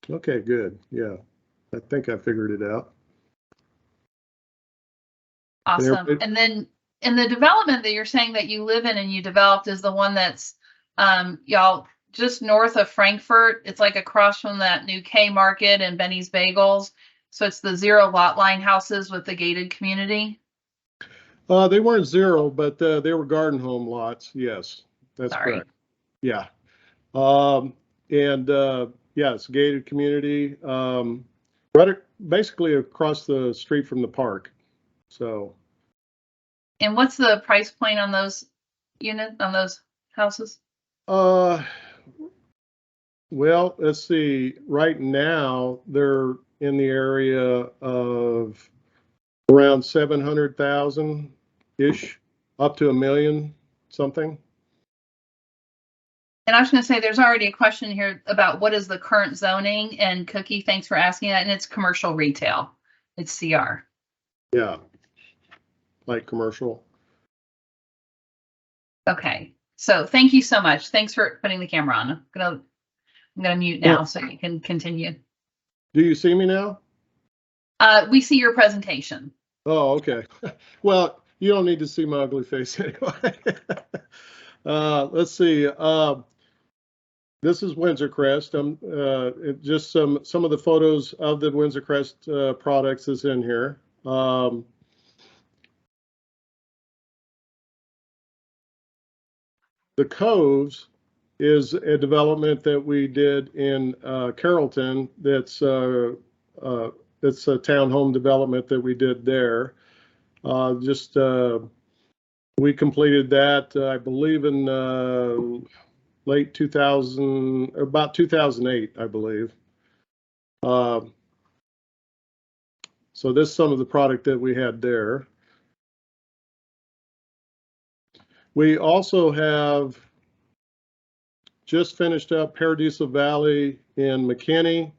Okay, good. Yeah, I think I figured it out. Awesome. And then in the development that you're saying that you live in and you developed is the one that's y'all just north of Frankfurt. It's like across from that new K Market and Benny's Bagels. So it's the 0 lot line houses with the gated community. They weren't 0, but they were garden home lots. Yes, that's correct. Yeah. And yes, gated community, basically across the street from the park. So. And what's the price point on those houses? Well, let's see. Right now, they're in the area of around 700,000 ish, up to $1 million something. And I was going to say, there's already a question here about what is the current zoning, and Cookie, thanks for asking that. And it's commercial retail. It's CR. Yeah. Like commercial. Okay. So thank you so much. Thanks for putting the camera on. I'm gonna mute now so you can continue. Do you see me now? We see your presentation. Oh, okay. Well, you don't need to see my ugly face anyway. Let's see. This is Windsor Crest. Just some of the photos of the Windsor Crest products is in here. The Coves is a development that we did in Carrollton. That's a townhome development that we did there. We completed that, I believe, in late 2000, about 2008, I believe. So this is some of the product that we had there. We also have just finished up Paradiso Valley in McKinney.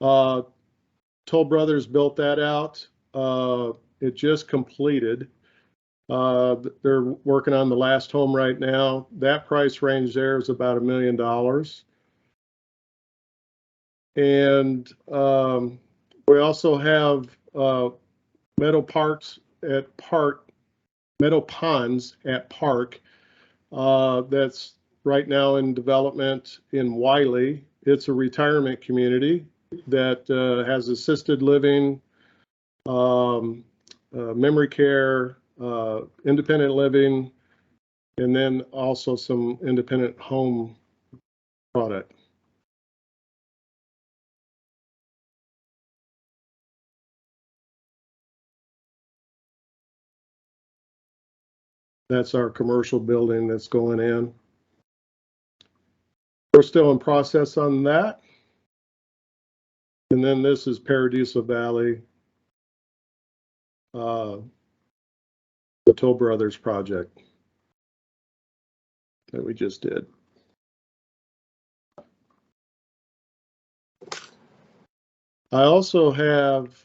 Toll Brothers built that out. It just completed. They're working on the last home right now. That price range there is about $1 million. And we also have Meadow Ponds at Park. That's right now in development in Wiley. It's a retirement community that has assisted living, memory care, independent living, and then also some independent home product. That's our commercial building that's going in. We're still in process on that. And then this is Paradiso Valley, the Toll Brothers project that we just did. I also have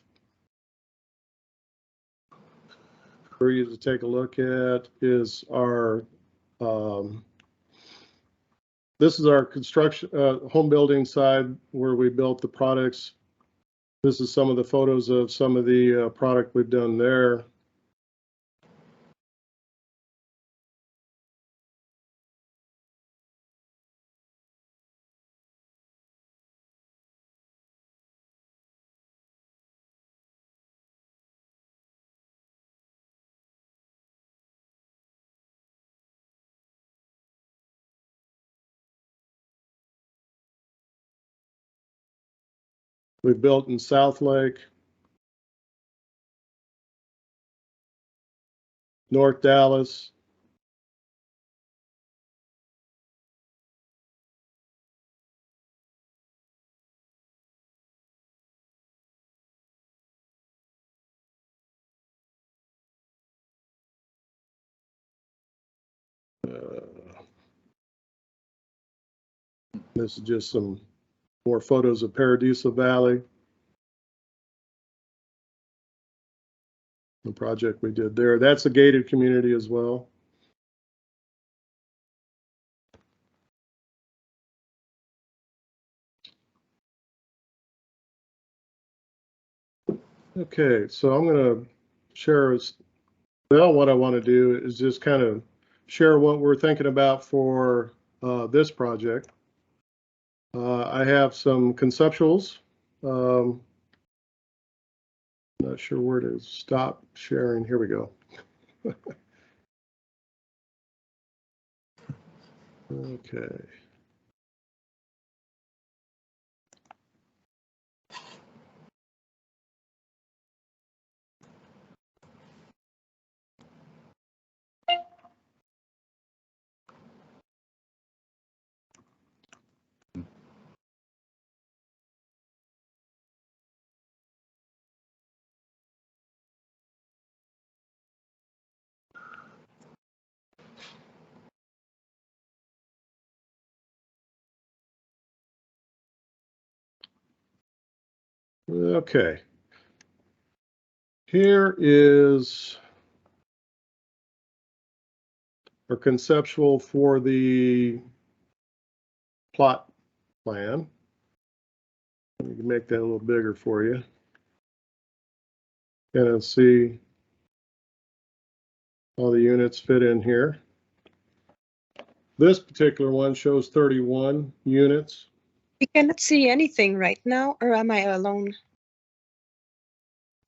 for you to take a look at is our this is our construction home building side where we built the products. This is some of the photos of some of the product we've done there. We built in South Lake, North Dallas, this is just some more photos of Paradiso Valley, the project we did there. That's a gated community as well. Okay, so I'm going to share. Well, what I want to do is just kind of share what we're thinking about for this project. I have some conceptuals. Not sure where to stop sharing. Here we go. Okay. Okay. Here is our conceptual for the plot plan. Let me make that a little bigger for you. And see all the units fit in here. This particular one shows 31 units. We cannot see anything right now, or am I alone?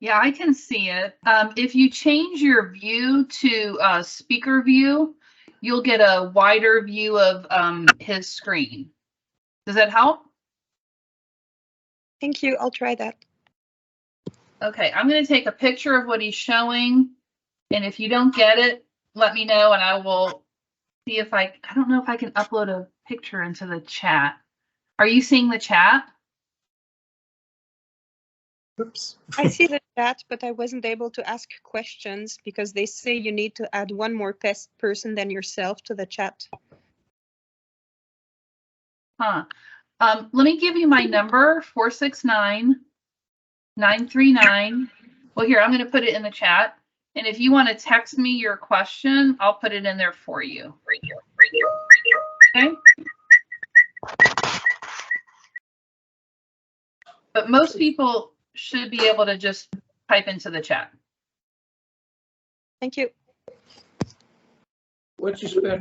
Yeah, I can see it. If you change your view to speaker view, you'll get a wider view of his screen. Does that help? Thank you. I'll try that. Okay, I'm going to take a picture of what he's showing. And if you don't get it, let me know and I will see if I don't know if I can upload a picture into the chat. Are you seeing the chat? Oops. I see the chat, but I wasn't able to ask questions because they say you need to add one more person than yourself to the chat. Huh. Let me give you my number, 469-939. Well, here, I'm going to put it in the chat. And if you want to text me your question, I'll put it in there for you. Okay? But most people should be able to just type into the chat. Thank you. What's your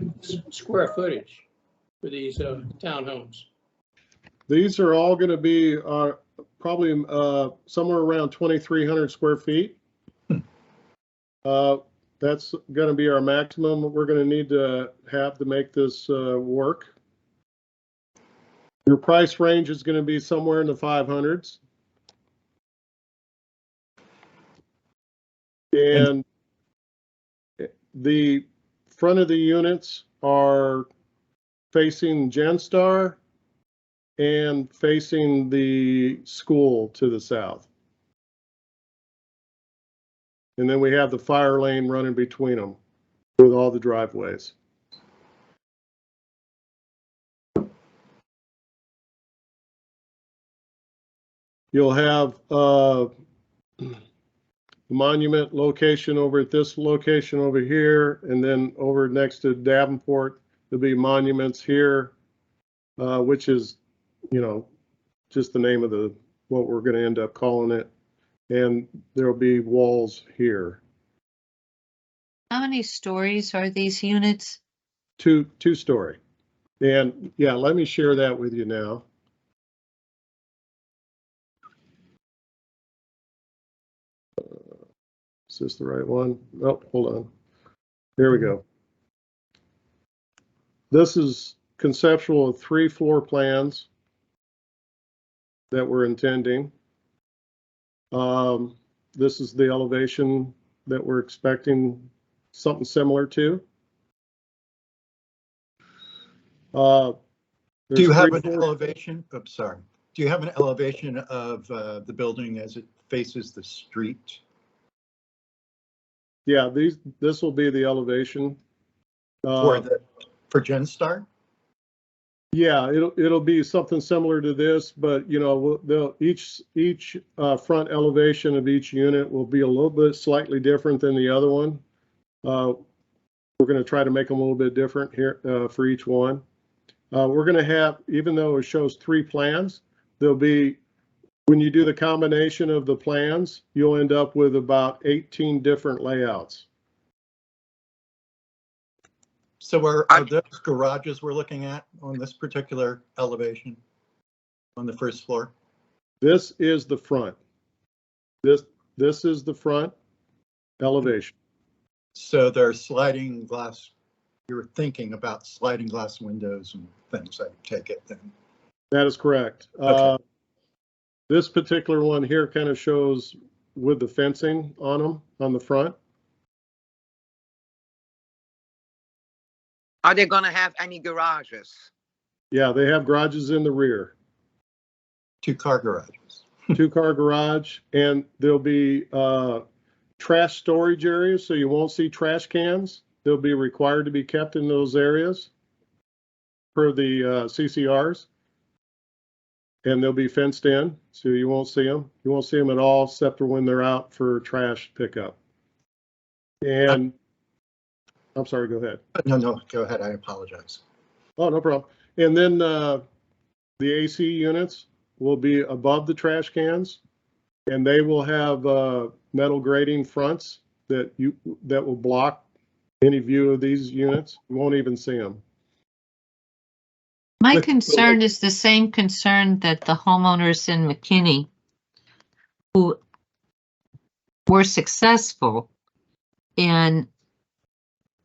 square footage for these townhomes? These are all going to be probably somewhere around 2,300 square feet. That's going to be our maximum we're going to need to have to make this work. Your price range is going to be somewhere in the 500s. And the front of the units are facing Genstar and facing the school to the south. And then we have the fire lane running between them with all the driveways. You'll have a monument location over at this location over here, and then over next to Davenport, there'll be monuments here, which is, you know, just the name of what we're going to end up calling it. And there'll be walls here. How many stories are these units? Two-story. And yeah, let me share that with you now. Is this the right one? Oh, hold on. Here we go. This is conceptual of 3 floor plans that we're intending. This is the elevation that we're expecting something similar to. Do you have an elevation? Oops, sorry. Do you have an elevation of the building as it faces the street? Yeah, this will be the elevation For Genstar? Yeah, it'll be something similar to this, but you know, each front elevation of each unit will be a little bit slightly different than the other one. We're going to try to make them a little bit different here for each one. We're going to have, even though it shows 3 plans, there'll be When you do the combination of the plans, you'll end up with about 18 different layouts. So are those garages we're looking at on this particular elevation on the first floor? This is the front. This is the front elevation. So there are sliding glass, you're thinking about sliding glass windows and things, I take it then. That is correct. Okay. This particular one here kind of shows with the fencing on them on the front. Are they gonna have any garages? Yeah, they have garages in the rear. 2-car garages. 2-car garage, and there'll be trash storage areas, so you won't see trash cans. They'll be required to be kept in those areas per the CCRs. And they'll be fenced in, so you won't see them. You won't see them at all, except for when they're out for trash pickup. And I'm sorry, go ahead. No, go ahead. I apologize. Oh, no problem. And then the AC units will be above the trash cans, and they will have metal grating fronts that will block any view of these units. You won't even see them. My concern is the same concern that the homeowners in McKinney who were successful in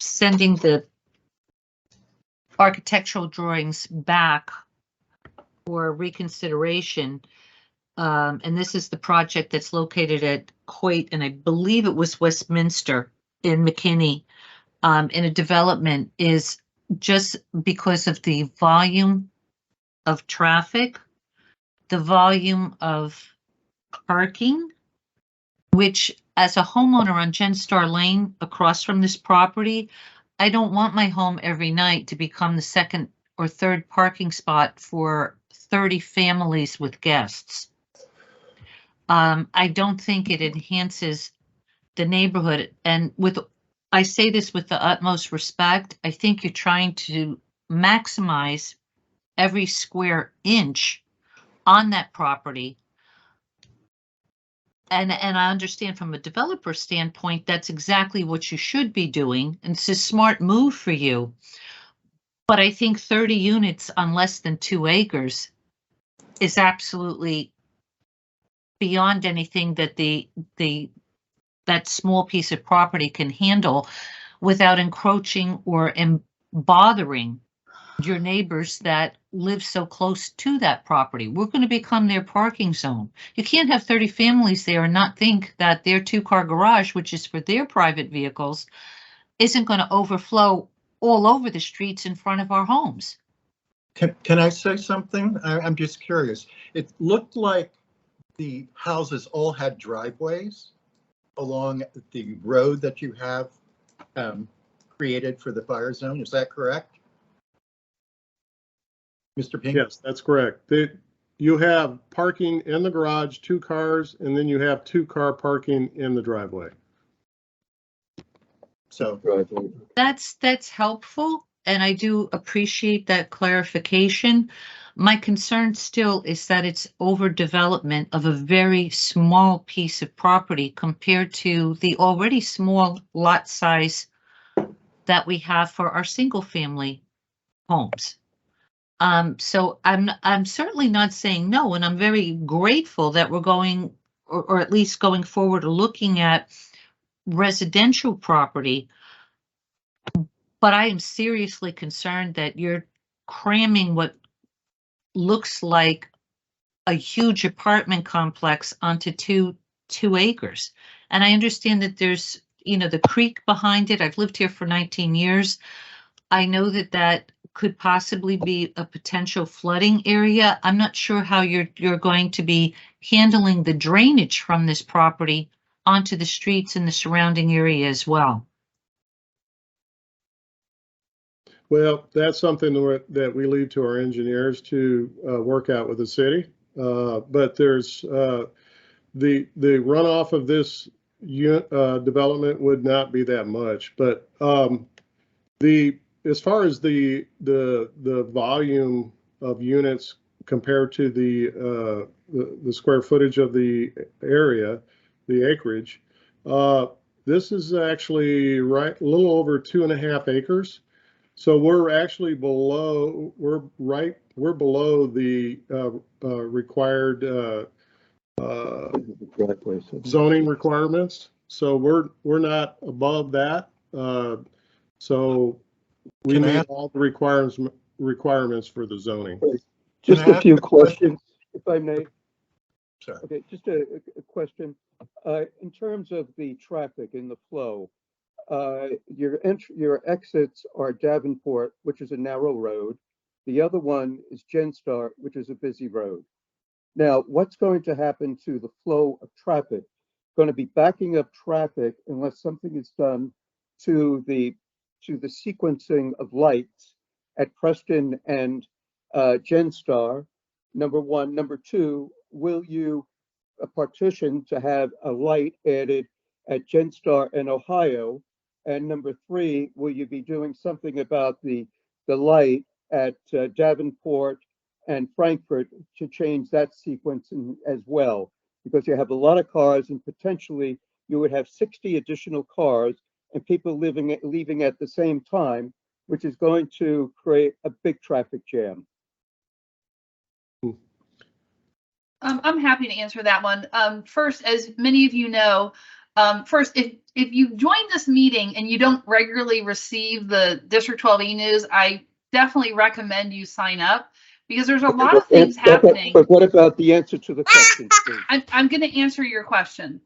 sending the architectural drawings back for reconsideration. And this is the project that's located at Coit, and I believe it was Westminster in McKinney, in a development, is just because of the volume of traffic, the volume of parking, which as a homeowner on Genstar Lane across from this property, I don't want my home every night to become the second or third parking spot for 30 families with guests. I don't think it enhances the neighborhood. And I say this with the utmost respect, I think you're trying to maximize every square inch on that property. And I understand from a developer standpoint, that's exactly what you should be doing. And it's a smart move for you. But I think 30 units on less than 2 acres is absolutely beyond anything that that small piece of property can handle without encroaching or bothering your neighbors that live so close to that property. We're going to become their parking zone. You can't have 30 families there and not think that their 2-car garage, which is for their private vehicles, isn't going to overflow all over the streets in front of our homes. Can I say something? I'm just curious. It looked like the houses all had driveways along the road that you have created for the fire zone. Is that correct? Mr. Pink? Yes, that's correct. You have parking in the garage, 2 cars, and then you have 2-car parking in the driveway. So That's helpful, and I do appreciate that clarification. My concern still is that it's overdevelopment of a very small piece of property compared to the already small lot size that we have for our single family homes. So I'm certainly not saying no, and I'm very grateful that we're going, or at least going forward, looking at residential property. But I am seriously concerned that you're cramming what looks like a huge apartment complex onto two acres. And I understand that there's, the creek behind it. I've lived here for 19 years. I know that could possibly be a potential flooding area. I'm not sure how you're going to be handling the drainage from this property onto the streets in the surrounding area as well. Well, that's something that we leave to our engineers to work out with the city. But there's the runoff of this development would not be that much. But as far as the volume of units compared to the square footage of the area, the acreage. This is actually a little over 2.5 acres. So we're actually below, we're below the required zoning requirements. So we're not above that. So we meet all the requirements for the zoning. Just a few questions, if I may. Sorry. Okay, just a question. In terms of the traffic and the flow, your exits are Davenport, which is a narrow road. The other one is Genstar, which is a busy road. Now, what's going to happen to the flow of traffic? Going to be backing up traffic unless something is done to the sequencing of lights at Preston and Genstar, number one. Number two, will you partition to have a light added at Genstar and Ohio? And number three, will you be doing something about the light at Davenport and Frankfurt to change that sequence as well? Because you have a lot of cars and potentially you would have 60 additional cars and people leaving at the same time, which is going to create a big traffic jam. I'm happy to answer that one. First, as many of you know, first, if you join this meeting and you don't regularly receive the District 12 e-news, I definitely recommend you sign up because there's a lot of things happening. But what about the answer to the question, please? I'm going to answer your question.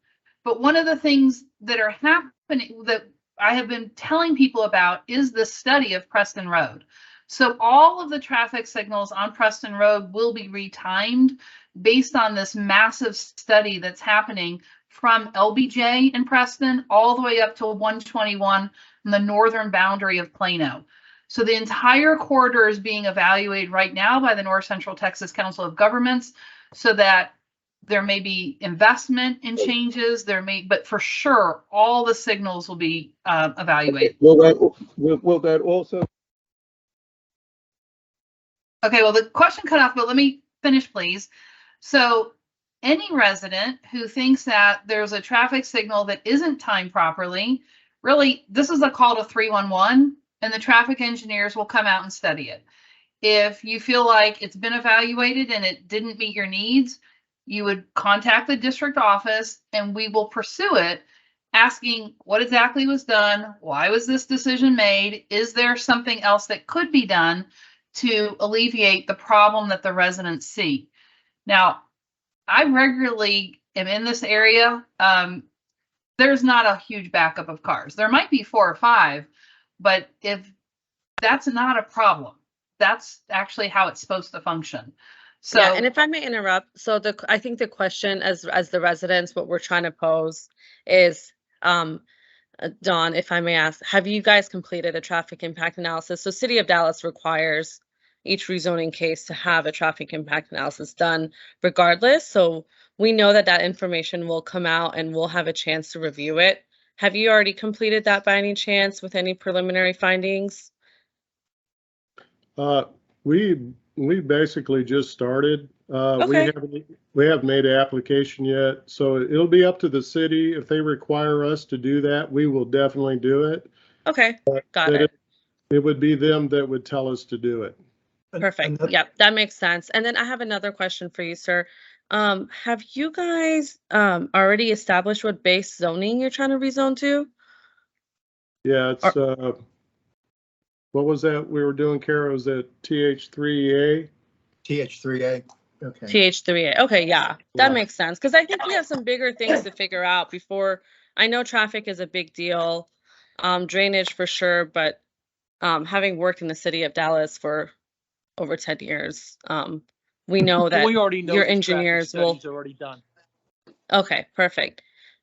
But one of the things that are happening that I have been telling people about is the study of Preston Road. So all of the traffic signals on Preston Road will be retimed based on this massive study that's happening from LBJ in Preston all the way up to 121 on the northern boundary of Plano. So the entire corridor is being evaluated right now by the North Central Texas Council of Governments so that there may be investment in changes, but for sure, all the signals will be evaluated. Will that also? Okay, well, the question cut off, but let me finish, please. So any resident who thinks that there's a traffic signal that isn't timed properly, really, this is a call to 311, and the traffic engineers will come out and study it. If you feel like it's been evaluated and it didn't meet your needs, you would contact the district office and we will pursue it, asking what exactly was done, why was this decision made, is there something else that could be done to alleviate the problem that the residents see. Now, I regularly am in this area. There's not a huge backup of cars. There might be 4 or 5, but if that's not a problem, that's actually how it's supposed to function. So, yeah, and if I may interrupt, so I think the question as the residents, what we're trying to pose is, Dawn, if I may ask, have you guys completed a traffic impact analysis? So City of Dallas requires each rezoning case to have a traffic impact analysis done regardless. So we know that that information will come out and we'll have a chance to review it. Have you already completed that by any chance with any preliminary findings? We basically just started. Okay. We haven't made an application yet, so it'll be up to the city. If they require us to do that, we will definitely do it. Okay, got it. It would be them that would tell us to do it. Perfect. Yep, that makes sense. And then I have another question for you, sir. Have you guys already established what base zoning you're trying to rezone to? Yeah, it's what was that we were doing, Kara? Was it TH3A? TH3A. Okay. TH3A. Okay, yeah, that Yeah. makes sense. Because I think we have some bigger things to figure out before. I know traffic is a big deal, drainage for sure, but having worked in the city of Dallas for over 10 years, we know that we already know your the traffic engineers will. studies are already done. Okay, perfect.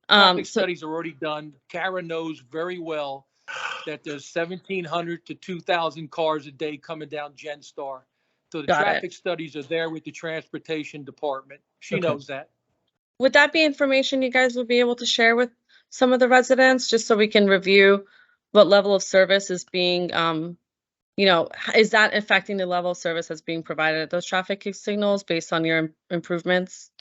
Traffic So studies are already done. Kara knows very well that there's 1,700 to 2,000 cars a day coming down Genstar. So the Got it. traffic studies are there with the transportation department. She Okay. knows that. would that be information you guys will be able to share with some of the residents, just so we can review what level of service is being you know, is that affecting the level of service that's being provided at those traffic signals based on your improvements?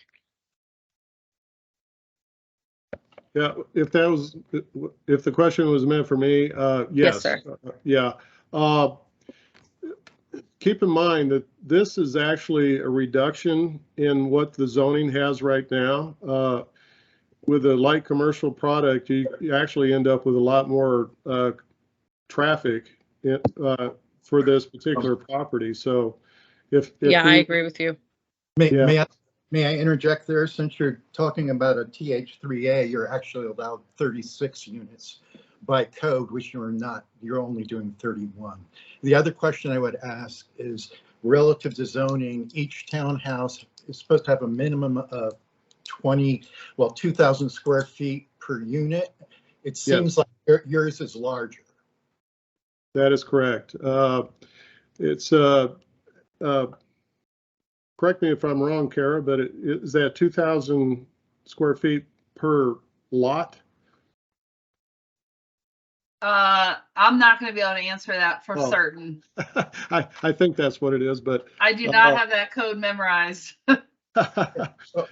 Yeah, if the question was meant for me, Yes, yes. sir. Yeah. Keep in mind that this is actually a reduction in what the zoning has right now. With a light commercial product, you actually end up with a lot more traffic for this particular property. So if Yeah, I we, agree with you. Yeah. May I interject there? Since you're talking about a TH3A, you're actually allowed 36 units by code, which you're not. You're only doing 31. The other question I would ask is relative to zoning, each townhouse is supposed to have a minimum of 2,000 square feet per unit. It seems like yours is larger. That is correct. It's correct me if I'm wrong, Kara, but is that 2,000 square feet per lot? I'm not going to be able to answer that for certain. I think that's what it is, but I do not have that code memorized.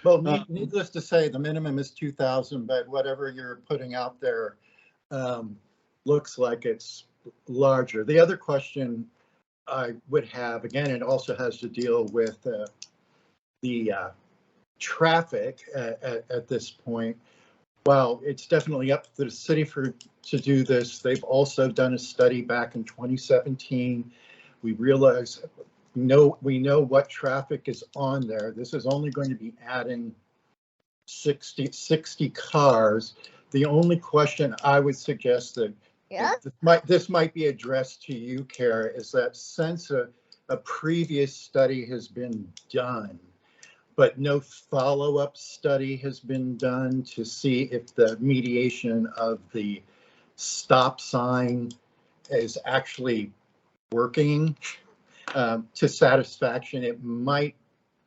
Well, needless to say, the minimum is 2,000, but whatever you're putting out there looks like it's larger. The other question I would have, again, it also has to deal with the traffic at this point. While it's definitely up to the city to do this, they've also done a study back in 2017. We realize we know what traffic is on there. This is only going to be adding 60 cars. The only question I would suggest that this might be addressed to you, Kara, is that since a previous study has been done, but no follow-up study has been done to see if the mediation of the stop sign is actually working to satisfaction, it might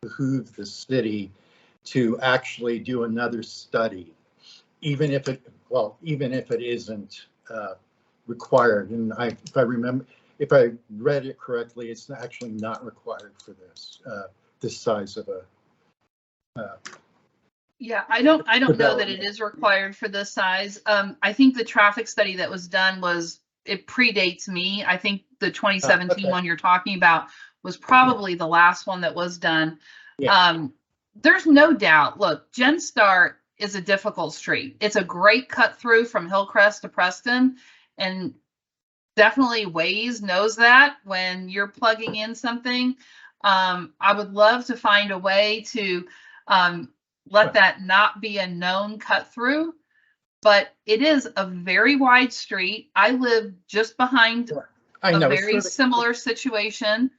behoove the city to actually do another study, even if it isn't required. And if I read it correctly, it's actually not required for this size of a. Yeah, I don't know that it is required for this size. I think the traffic study that was done it predates me. I think the 2017 one you're talking about was probably the last one that was done. Yeah. There's no doubt. Look, Genstar is a difficult street. It's a great cut through from Hillcrest to Preston, and definitely Waze knows that when you're plugging in something. I would love to find a way to let that not be a known cut through, but it is a very wide street. I live just behind a very similar situation,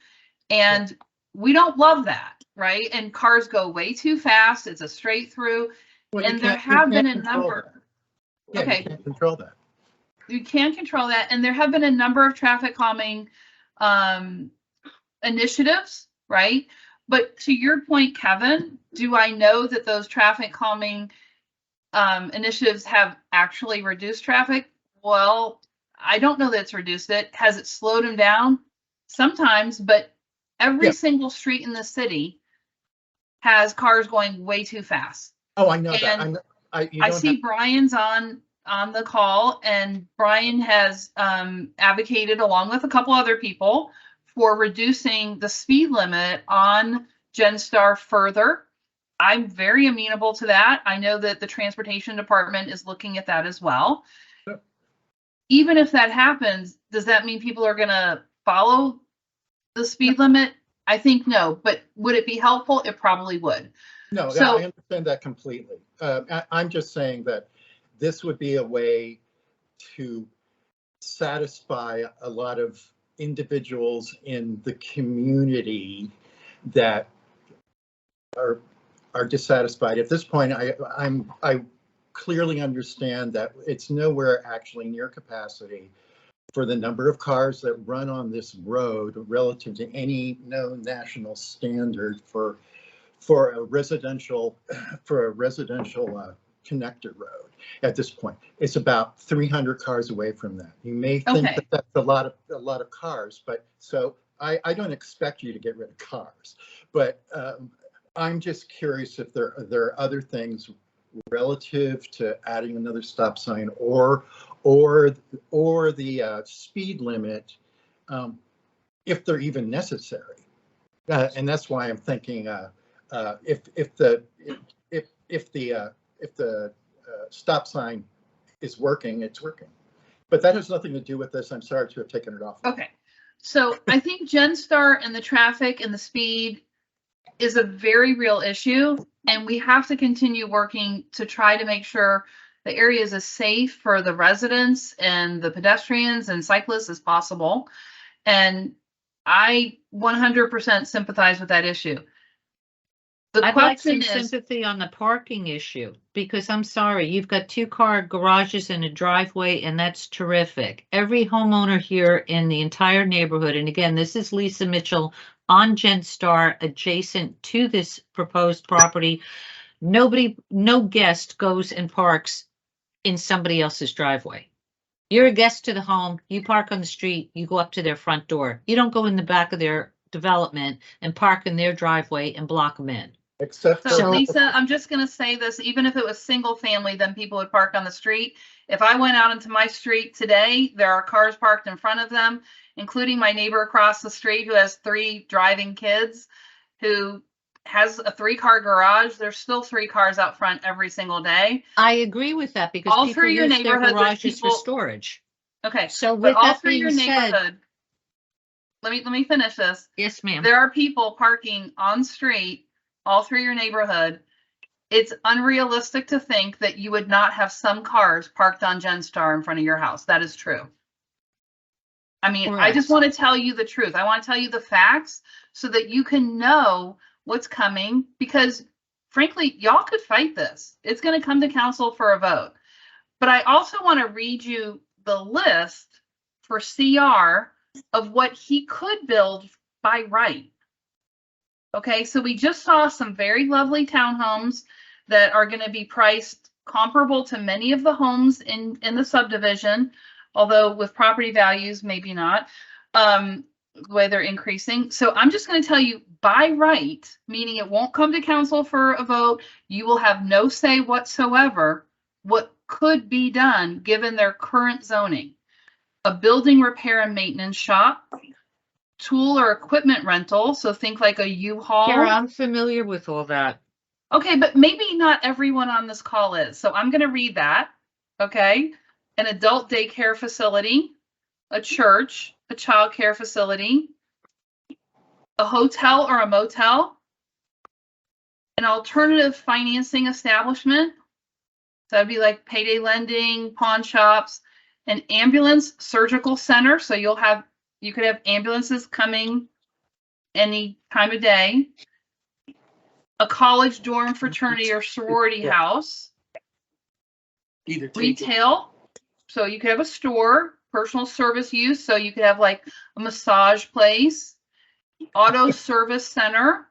and we don't love that, right? And cars go way too fast. It's a straight through, and there have been a number. Yeah, okay. You can't control that. You can control that, and there have been a number of traffic calming initiatives, right? But to your point, Kevin, do I know that those traffic calming initiatives have actually reduced traffic? Well, I don't know that it's reduced it. Has it slowed them down? Sometimes, but every single street in the city has cars going way too fast. Oh, I know that. I see Brian's on the call, and Brian has advocated, along with a couple other people, for reducing the speed limit on Genstar further. I'm very amenable to that. I know that the transportation department is looking at that as well. Yep. Even if that happens, does that mean people are going to follow the speed limit? I think no, but would it be helpful? It probably would. No, I understand that completely. I'm just saying that this would be a way to satisfy a lot of individuals in the community that are dissatisfied. At this point, I clearly understand that it's nowhere actually near capacity for the number of cars that run on this road relative to any known national standard for a residential connector road at this point. It's about 300 cars away from that. You may think Okay. that that's a lot of cars, but so I don't expect you to get rid of cars, but I'm just curious if there are other things relative to adding another stop sign or the speed limit, if they're even necessary. And that's why I'm thinking if the stop sign is working, it's working. But that has nothing to do with this. I'm sorry to have taken it off. Okay. So I think Genstar and the traffic and the speed is a very real issue, and we have to continue working to try to make sure the area is as safe for the residents and the pedestrians and cyclists as possible. And I 100% sympathize with that issue. The I'd like some question is, sympathy on the parking issue, because I'm sorry, you've got 2-car garages and a driveway, and that's terrific. Every homeowner here in the entire neighborhood, and again, this is Lisa Mitchell on Genstar, adjacent to this proposed property. No guest goes and parks in somebody else's driveway. You're a guest to the home, you park on the street, you go up to their front door. You don't go in the back of their development and park in their driveway and block them in. Except so for Lisa, I'm just going to say this, even if it was single family, then people would park on the street. If I went out into my street today, there are cars parked in front of them, including my neighbor across the street who has 3 driving kids, who has a 3-car garage. There's still 3 cars out front every single day. I agree with that, because All people through your use their neighborhood, there's garages people- for storage. Okay, So but with all that through your being said, neighborhood, let me finish this. yes, ma'am. There are people parking on street all through your neighborhood. It's unrealistic to think that you would not have some cars parked on Genstar in front of your house. That is true. I mean, I just want to tell you the truth. I want to tell you the facts so that you can know what's coming, because frankly, y'all could fight this. It's going to come to council for a vote. But I also want to read you the list for CR of what he could build by right. Okay, so we just saw some very lovely townhomes that are going to be priced comparable to many of the homes in the subdivision, although with property values, maybe not, the way they're increasing. So I'm just going to tell you by right, meaning it won't come to council for a vote. You will have no say whatsoever what could be done given their current zoning. A building repair and maintenance shop, tool or equipment rental. So think like a U-Haul. Yeah, I'm familiar with all that. Okay, but maybe not everyone on this call is. So I'm going to read that. Okay. An adult daycare facility, a church, a child care facility, a hotel or a motel, an alternative financing establishment. So that'd be like payday lending, pawn shops, an ambulance surgical center. So you could have ambulances coming any time of day, a college dorm fraternity or sorority house, Either retail. So you could have a store, personal service use. So you could have like a massage place, auto service center,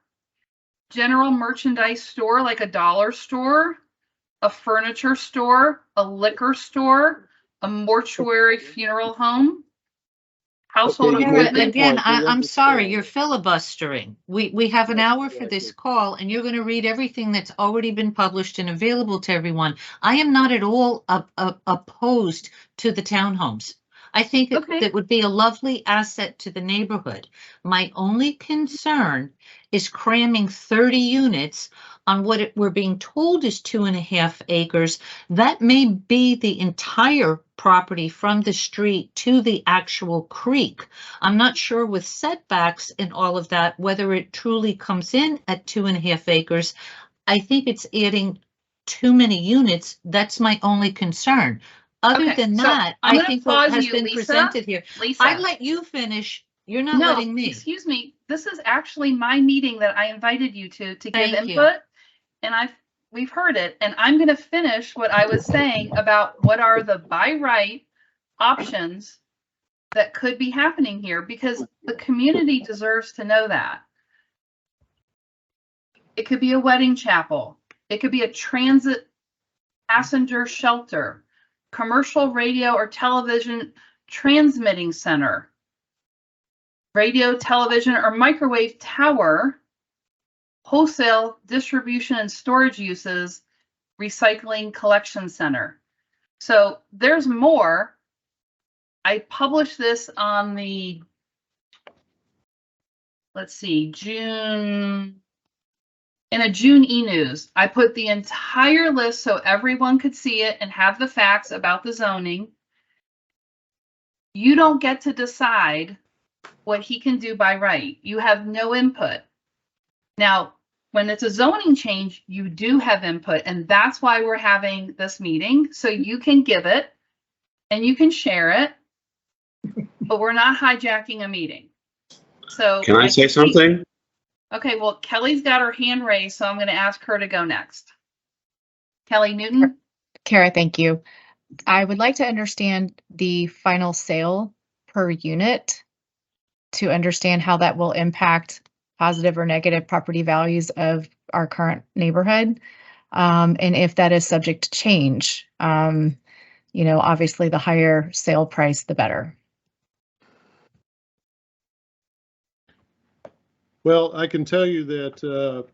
general merchandise store, like a dollar store, a furniture store, a liquor store, a mortuary funeral home, household Okay, equipment. Again, point, we I'm sorry, understand. you're filibustering. We have an hour for this call, and you're going to read everything that's already been published and available to everyone. I am not at all opposed to the townhomes. I think Okay. that would be a lovely asset to the neighborhood. My only concern is cramming 30 units on what we're being told is 2.5 acres. That may be the entire property from the street to the actual creek. I'm not sure with setbacks and all of that, whether it truly comes in at 2.5 acres. I think it's adding too many units. That's my only concern. Other Okay, than so that, I'm I gonna think what pause has you, been Lisa. presented here. Lisa. I let you finish. You're not No, letting me. excuse me. This is actually my meeting that I invited you to give Thank you. input. And we've heard it. And I'm going to finish what I was saying about what are the by right options that could be happening here, because the community deserves to know that. It could be a wedding chapel. It could be a transit passenger shelter, commercial radio or television transmitting center, radio, television, or microwave tower, wholesale distribution and storage uses, recycling collection center. So there's more. I published this on the, let's see, in a June e-news. I put the entire list so everyone could see it and have the facts about the zoning. You don't get to decide what he can do by right. You have no input. Now, when it's a zoning change, you do have input, and that's why we're having this meeting, so you can give it and you can share it, but we're not hijacking a meeting. So Can I say something? Okay, well, Kelly's got her hand raised, so I'm going to ask her to go next. Kelly Newton? Kara, thank you. I would like to understand the final sale per unit to understand how that will impact positive or negative property values of our current neighborhood. And if that is subject to change, you know, obviously the higher sale price, the better. Well, I can tell you that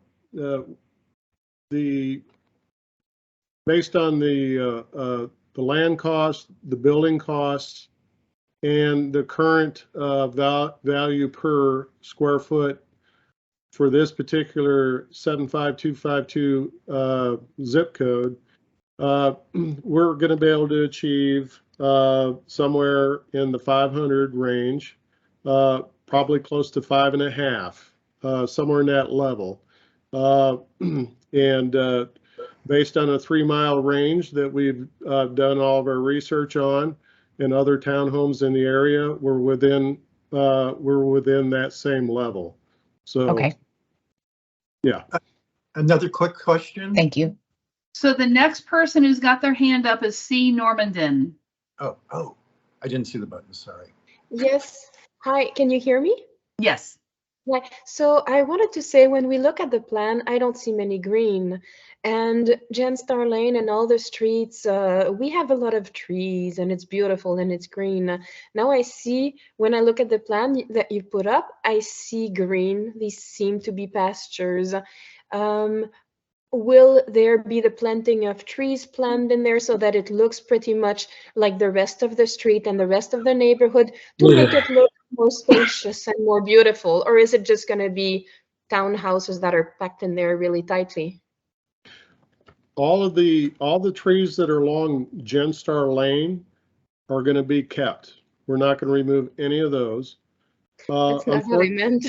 based on the land cost, the building costs, and the current value per square foot for this particular 75252 zip code, we're going to be able to achieve somewhere in the 500 range, probably close to 5.5, somewhere in that level. And based on a 3-mile range that we've done all of our research on, and other townhomes in the area, we're within that same level. So, okay. Yeah. Another quick question. Thank you. So the next person who's got their hand up is C. Normandin. Oh, I didn't see the button. Sorry. Yes. Hi, can you hear me? Yes. Yeah. So I wanted to say, when we look at the plan, I don't see many green. And Genstar Lane and all the streets, we have a lot of trees and it's beautiful and it's green. Now I see, when I look at the plan that you put up, I see green. These seem to be pastures. Will there be the planting of trees planned in there so that it looks pretty much like the rest of the street and the rest of the neighborhood to make it look more spacious and more beautiful? Or is it just going to be townhouses that are packed in there really tightly? All the trees that are along Genstar Lane are going to be kept. We're not going to remove any of those. That's not what I meant.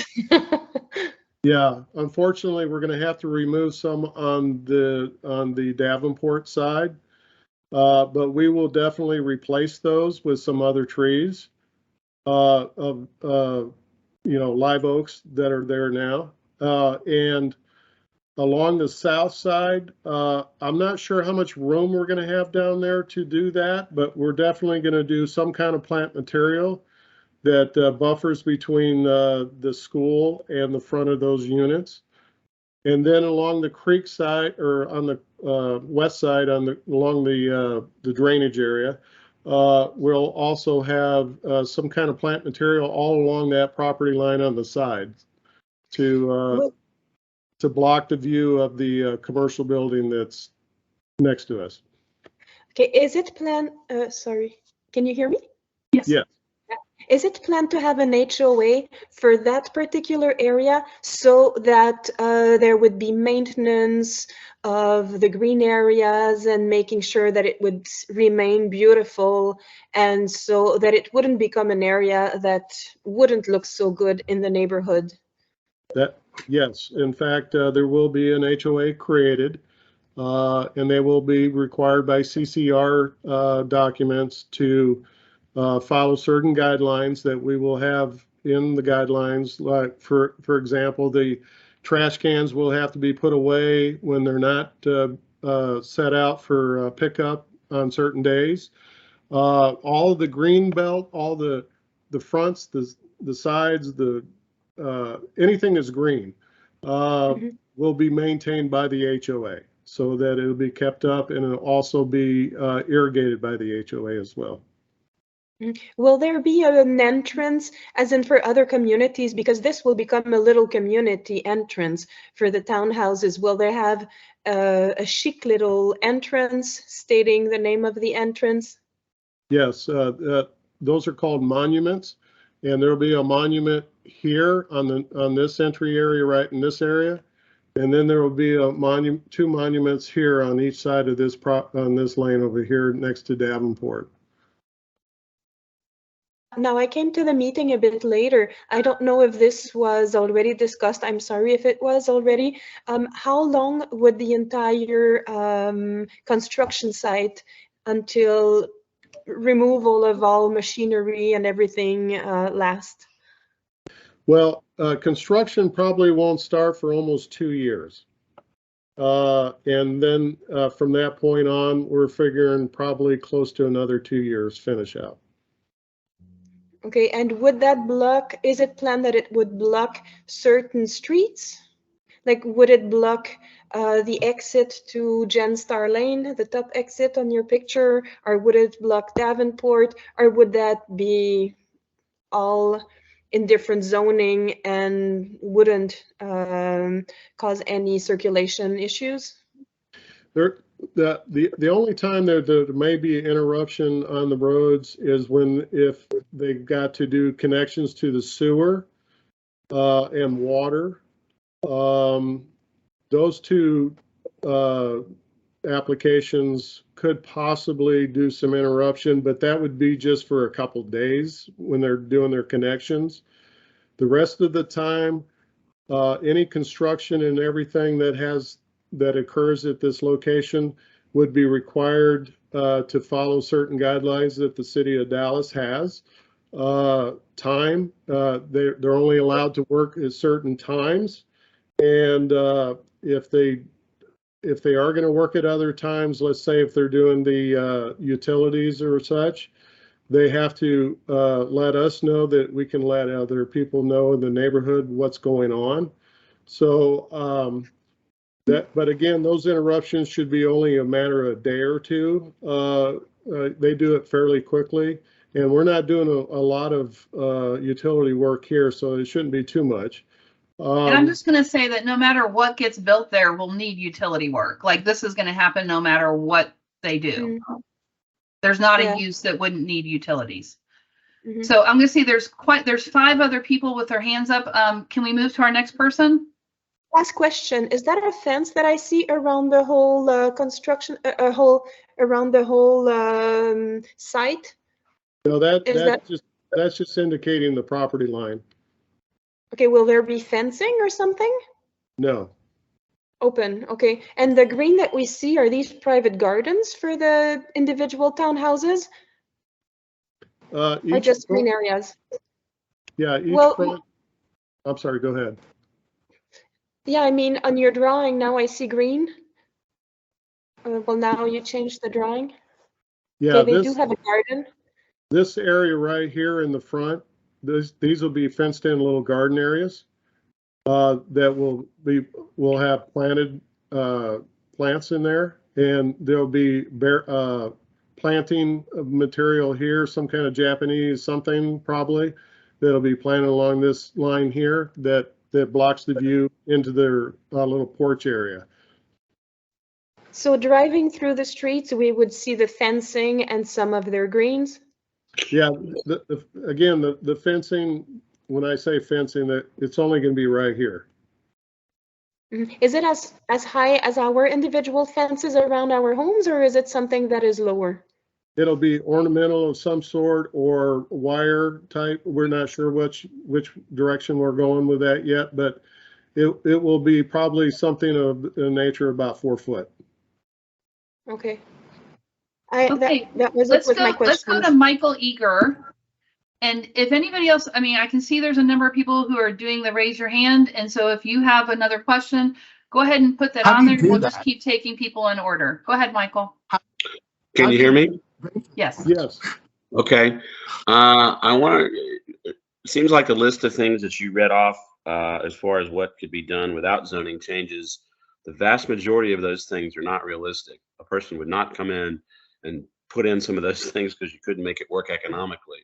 Yeah, unfortunately, we're going to have to remove some on the Davenport side, but we will definitely replace those with some other trees of live oaks that are there now. And along the south side, I'm not sure how much room we're going to have down there to do that, but we're definitely going to do some kind of plant material that buffers between the school and the front of those units. And then along the creek side, or on the west side, along the drainage area, we'll also have some kind of plant material all along that property line on the side to block the view of the commercial building that's next to us. Okay, is it planned? Sorry, can you hear me? Yes. Yeah. Is it planned to have an HOA for that particular area so that there would be maintenance of the green areas and making sure that it would remain beautiful, and so that it wouldn't become an area that wouldn't look so good in the neighborhood? Yes, in fact, there will be an HOA created, and they will be required by CCR documents to follow certain guidelines that we will have in the guidelines. Like, for example, the trash cans will have to be put away when they're not set out for pickup on certain days. All of the green belt, all the fronts, the sides, anything that's green will be maintained by the HOA. so that it'll be kept up, and it'll also be irrigated by the HOA as well. Will there be an entrance, as in for other communities, because this will become a little community entrance for the townhouses? Will they have a chic little entrance stating the name of the entrance? Yes, those are called monuments, and there'll be a monument here on this entry area, right in this area, and then there will be a two monuments here on each side of this on this lane over here next to Davenport. Now, I came to the meeting a bit later. I don't know if this was already discussed. I'm sorry if it was already. How long would the entire construction site until removal of all machinery and everything last? Well, construction probably won't start for almost 2 years. And then from that point on, we're figuring probably close to another 2 years finish out. Okay, and would that block, is it planned that it would block certain streets? Like, would it block the exit to Genstar Lane, the top exit on your picture, or would it block Davenport, or would that be all in different zoning and wouldn't cause any circulation issues? The only time there may be an interruption on the roads is if they've got to do connections to the sewer and water. Those two applications could possibly do some interruption, but that would be just for a couple days when they're doing their connections. The rest of the time, any construction and everything that occurs at this location would be required to follow certain guidelines that the city of Dallas has. Time, they're only allowed to work at certain times, and if they are going to work at other times, let's say if they're doing the utilities or such, they have to let us know that we can let other people know in the neighborhood what's going on. So but again, those interruptions should be only a matter of a day or two. They do it fairly quickly, and we're not doing a lot of utility work here, so it shouldn't be too much. And I'm just going to say that no matter what gets built there, we'll need utility work. Like, this is going to happen no matter what they do. There's not a use that wouldn't need utilities. So I'm going to see there's 5 other people with their hands up. Can we move to our next person? Last question. Is that a fence that I see around the whole construction, around the whole site? No, that's just indicating the property line. Okay, will there be fencing or something? No. Open, okay. And the green that we see, are these private gardens for the individual townhouses? Or just green areas? Yeah, front. I'm sorry, go ahead. Yeah, I mean, on your drawing now I see green. Well, now you changed the drawing. Yeah, okay, they do have a garden. This area right here in the front, these will be fenced in little garden areas that will have planted plants in there, and there'll be planting material here, some kind of Japanese something probably that'll be planted along this line here that blocks the view into their little porch area. So driving through the streets, we would see the fencing and some of their greens. Yeah, again, the fencing, when I say fencing, that it's only going to be right here. Is it as high as our individual fences around our homes, or is it something that is lower? It'll be ornamental of some sort or wire type. We're not sure which direction we're going with that yet, but it will be probably something of the nature of about 4 foot. Okay. Okay, that was it with my questions. Let's go to Michael Eager. And if anybody else, I mean, I can see there's a number of people who are doing the raise your hand. And so if you have another question, go ahead and put that on there. We'll just keep taking people in order. Go ahead, Michael. Can you hear me? Yes. Yes. Okay. It seems like the list of things that you read off as far as what could be done without zoning changes the vast majority of those things are not realistic. A person would not come in and put in some of those things because you couldn't make it work economically.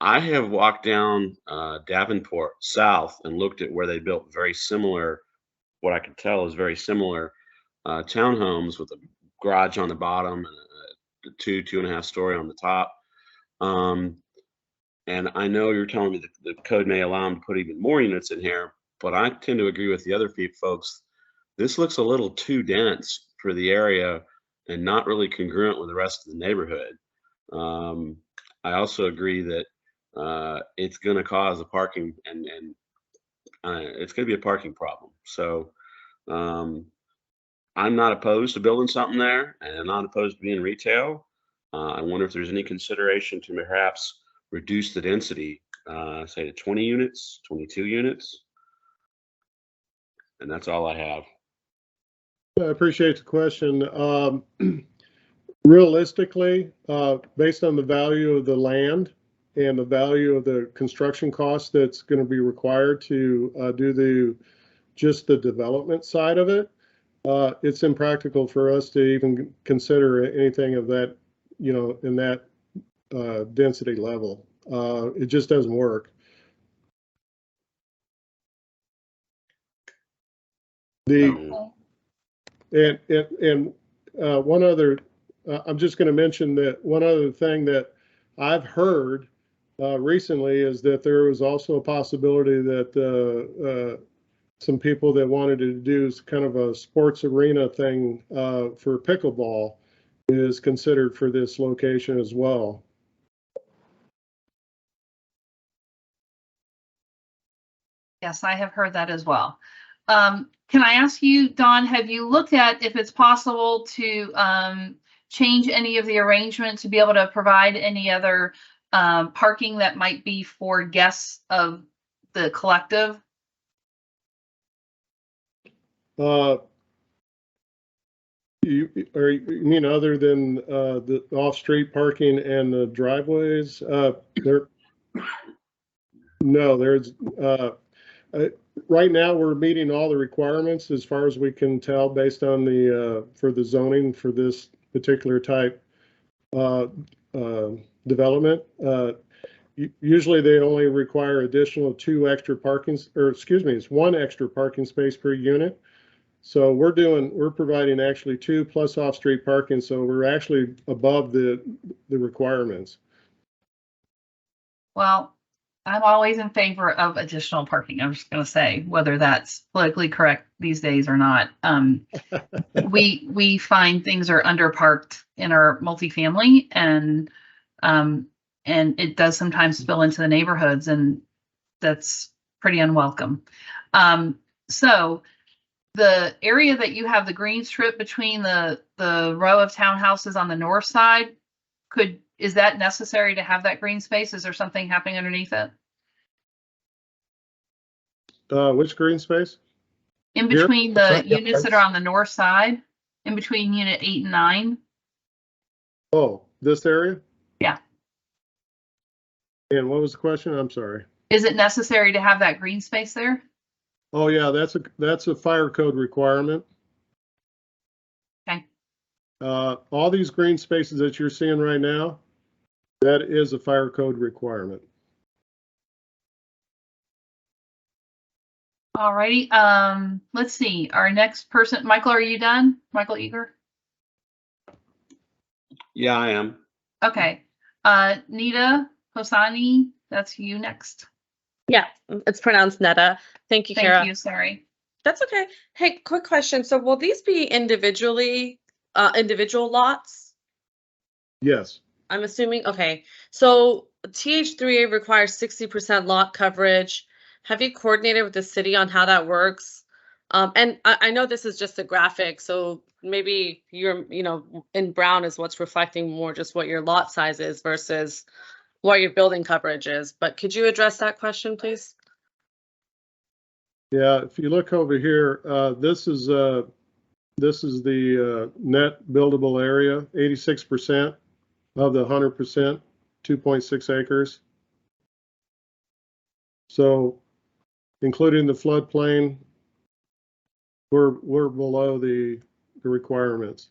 I have walked down Davenport South and looked at where they built very similar, what I could tell is very similar townhomes with a garage on the bottom and a 2.5 story on the top. And I know you're telling me that the code may allow them to put even more units in here, but I tend to agree with the other folks. This looks a little too dense for the area and not really congruent with the rest of the neighborhood. I also agree that it's going to cause a parking and it's going to be a parking problem. So I'm not opposed to building something there, and I'm not opposed to being retail. I wonder if there's any consideration to perhaps reduce the density, say to 20 units, 22 units. And that's all I have. I appreciate the question. Realistically, based on the value of the land and the value of the construction cost that's going to be required to do just the development side of it, it's impractical for us to even consider anything of that, in that density level. It just doesn't work. One other, I'm just going to mention that one other thing that I've heard recently is that there was also a possibility that some people that wanted to do kind of a sports arena thing for pickleball is considered for this location as well. Yes, I have heard that as well. Can I ask you, Dawn, have you looked at if it's possible to change any of the arrangement to be able to provide any other parking that might be for guests of the collective? You mean other than the off-street parking and the driveways? No, there's right now we're meeting all the requirements as far as we can tell based on the for the zoning for this particular type development. Usually they only require additional 2 extra parkings, or excuse me, it's 1 extra parking space per unit. So we're providing actually 2 plus off-street parking, so we're actually above the requirements. Well, I'm always in favor of additional parking. I'm just going to say, whether that's politically correct these days or not. We find things are underparked in our multifamily, and it does sometimes spill into the neighborhoods, and that's pretty unwelcome. So the area that you have the green strip between the row of townhouses on the north side, is that necessary to have that green space? Is there something happening underneath it? Which green space? In between the units that are on the north side, in between unit 8 and 9. Oh, this area? Yeah. And what was the question? I'm sorry. Is it necessary to have that green space there? Oh yeah, that's a fire code requirement. Okay. All these green spaces that you're seeing right now, that is a fire code requirement. All righty. Let's see. Our next person, Michael, are you done? Michael Eager? Yeah, I am. Okay. Nita Hosani, that's you next. Yeah, it's pronounced Netta. Thank you, Kara. Thank you. Sorry. That's okay. Hey, quick question. So will these be individual lots? Yes. I'm assuming. Okay. So TH3A requires 60% lot coverage. Have you coordinated with the city on how that works? And I know this is just a graphic, so maybe you're, in brown is what's reflecting more just what your lot size is versus what your building coverage is. But could you address that question, please? Yeah, if you look over here, this is the net buildable area, 86% of the 100%, 2.6 acres. So including the floodplain, we're below the requirements.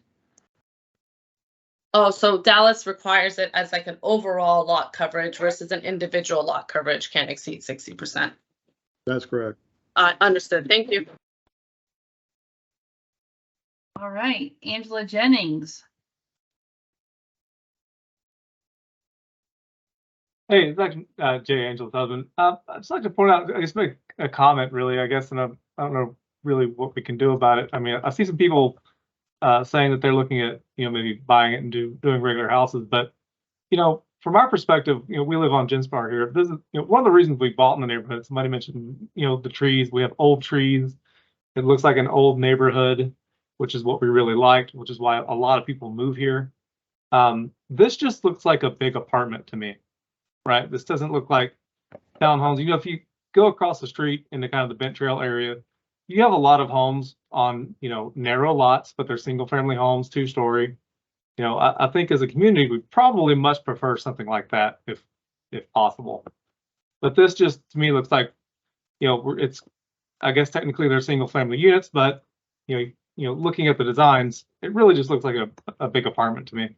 Oh, so Dallas requires it as like an overall lot coverage versus an individual lot coverage can't exceed 60%. That's correct. Understood. Thank you. All right, Angela Jennings. Hey, it's actually Jay Angel's husband. I'd just like to point out, I guess, make a comment, really, I guess, and I don't know really what we can do about it. I mean, I see some people saying that they're looking at, maybe buying it and doing regular houses, but, from our perspective, we live on Genstar here. This is, one of the reasons we bought in the neighborhood. Somebody mentioned, the trees. We have old trees. It looks like an old neighborhood, which is what we really liked, which is why a lot of people move here. This just looks like a big apartment to me. Right, this doesn't look like townhomes. If you go across the street into kind of the Bent Trail area, you have a lot of homes on, narrow lots, but they're single family homes, 2-story. I think as a community, we probably must prefer something like that if possible. But this just to me looks like, it's, I guess technically they're single family units, but looking at the designs, it really just looks like a big apartment to me.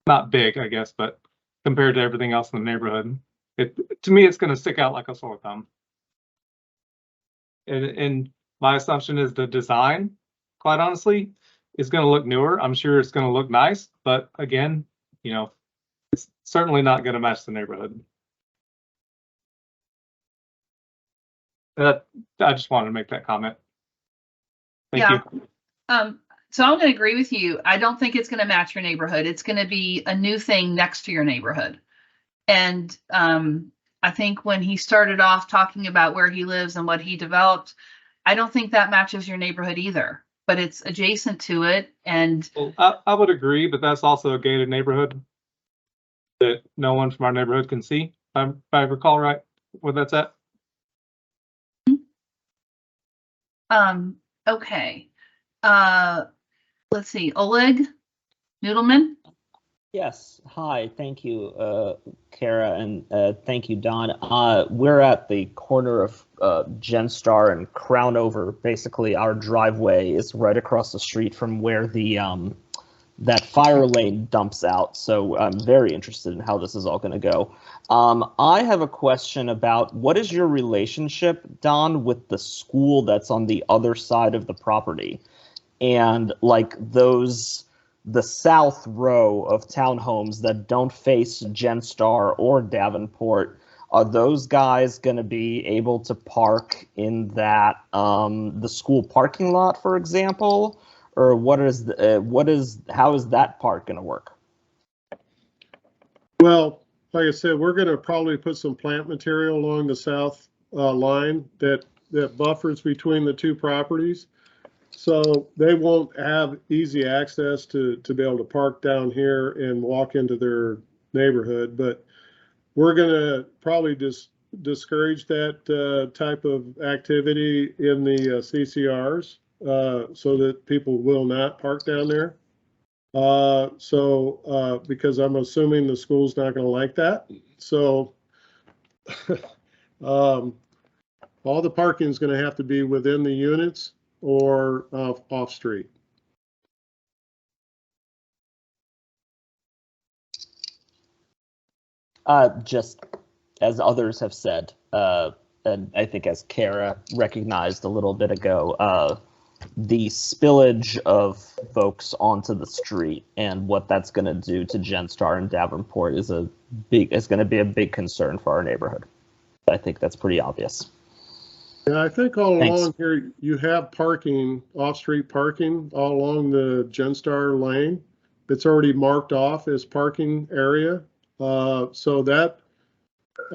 Not big, I guess, but compared to everything else in the neighborhood, to me, it's going to stick out like a sore thumb. And my assumption is the design, quite honestly, is going to look newer. I'm sure it's going to look nice, but again, it's certainly not going to match the neighborhood. I just wanted to make that comment. Thank you. So I'm going to agree with you. I don't think it's going to match your neighborhood. It's going to be a new thing next to your neighborhood. And I think when he started off talking about where he lives and what he developed, I don't think that matches your neighborhood either, but it's adjacent to it. And well, I would agree, but that's also a gated neighborhood that no one from our neighborhood can see. If I recall right, where that's at. Okay. Let's see, Oleg Noodleman. Yes. Hi. Thank you, Kara, and thank you, Don. We're at the corner of Genstar and Crownover. Basically, our driveway is right across the street from where the that fire lane dumps out. So I'm very interested in how this is all going to go. I have a question about what is your relationship, Don, with the school that's on the other side of the property? And like the south row of townhomes that don't face Genstar or Davenport, are those guys going to be able to park in that the school parking lot, for example, or how is that part going to work? Well, like I said, we're going to probably put some plant material along the south line that buffers between the two properties. So they won't have easy access to be able to park down here and walk into their neighborhood. But we're going to probably just discourage that type of activity in the CCRs so that people will not park down there. Because I'm assuming the school's not going to like that. So all the parking is going to have to be within the units or off street. Just as others have said, and I think as Kara recognized a little bit ago, the spillage of folks onto the street and what that's going to do to Genstar and Davenport is going to be a big concern for our neighborhood. I think that's pretty obvious. Yeah, I think all along here you have parking, off-street parking all along the Genstar lane. It's already marked off as parking area. So that,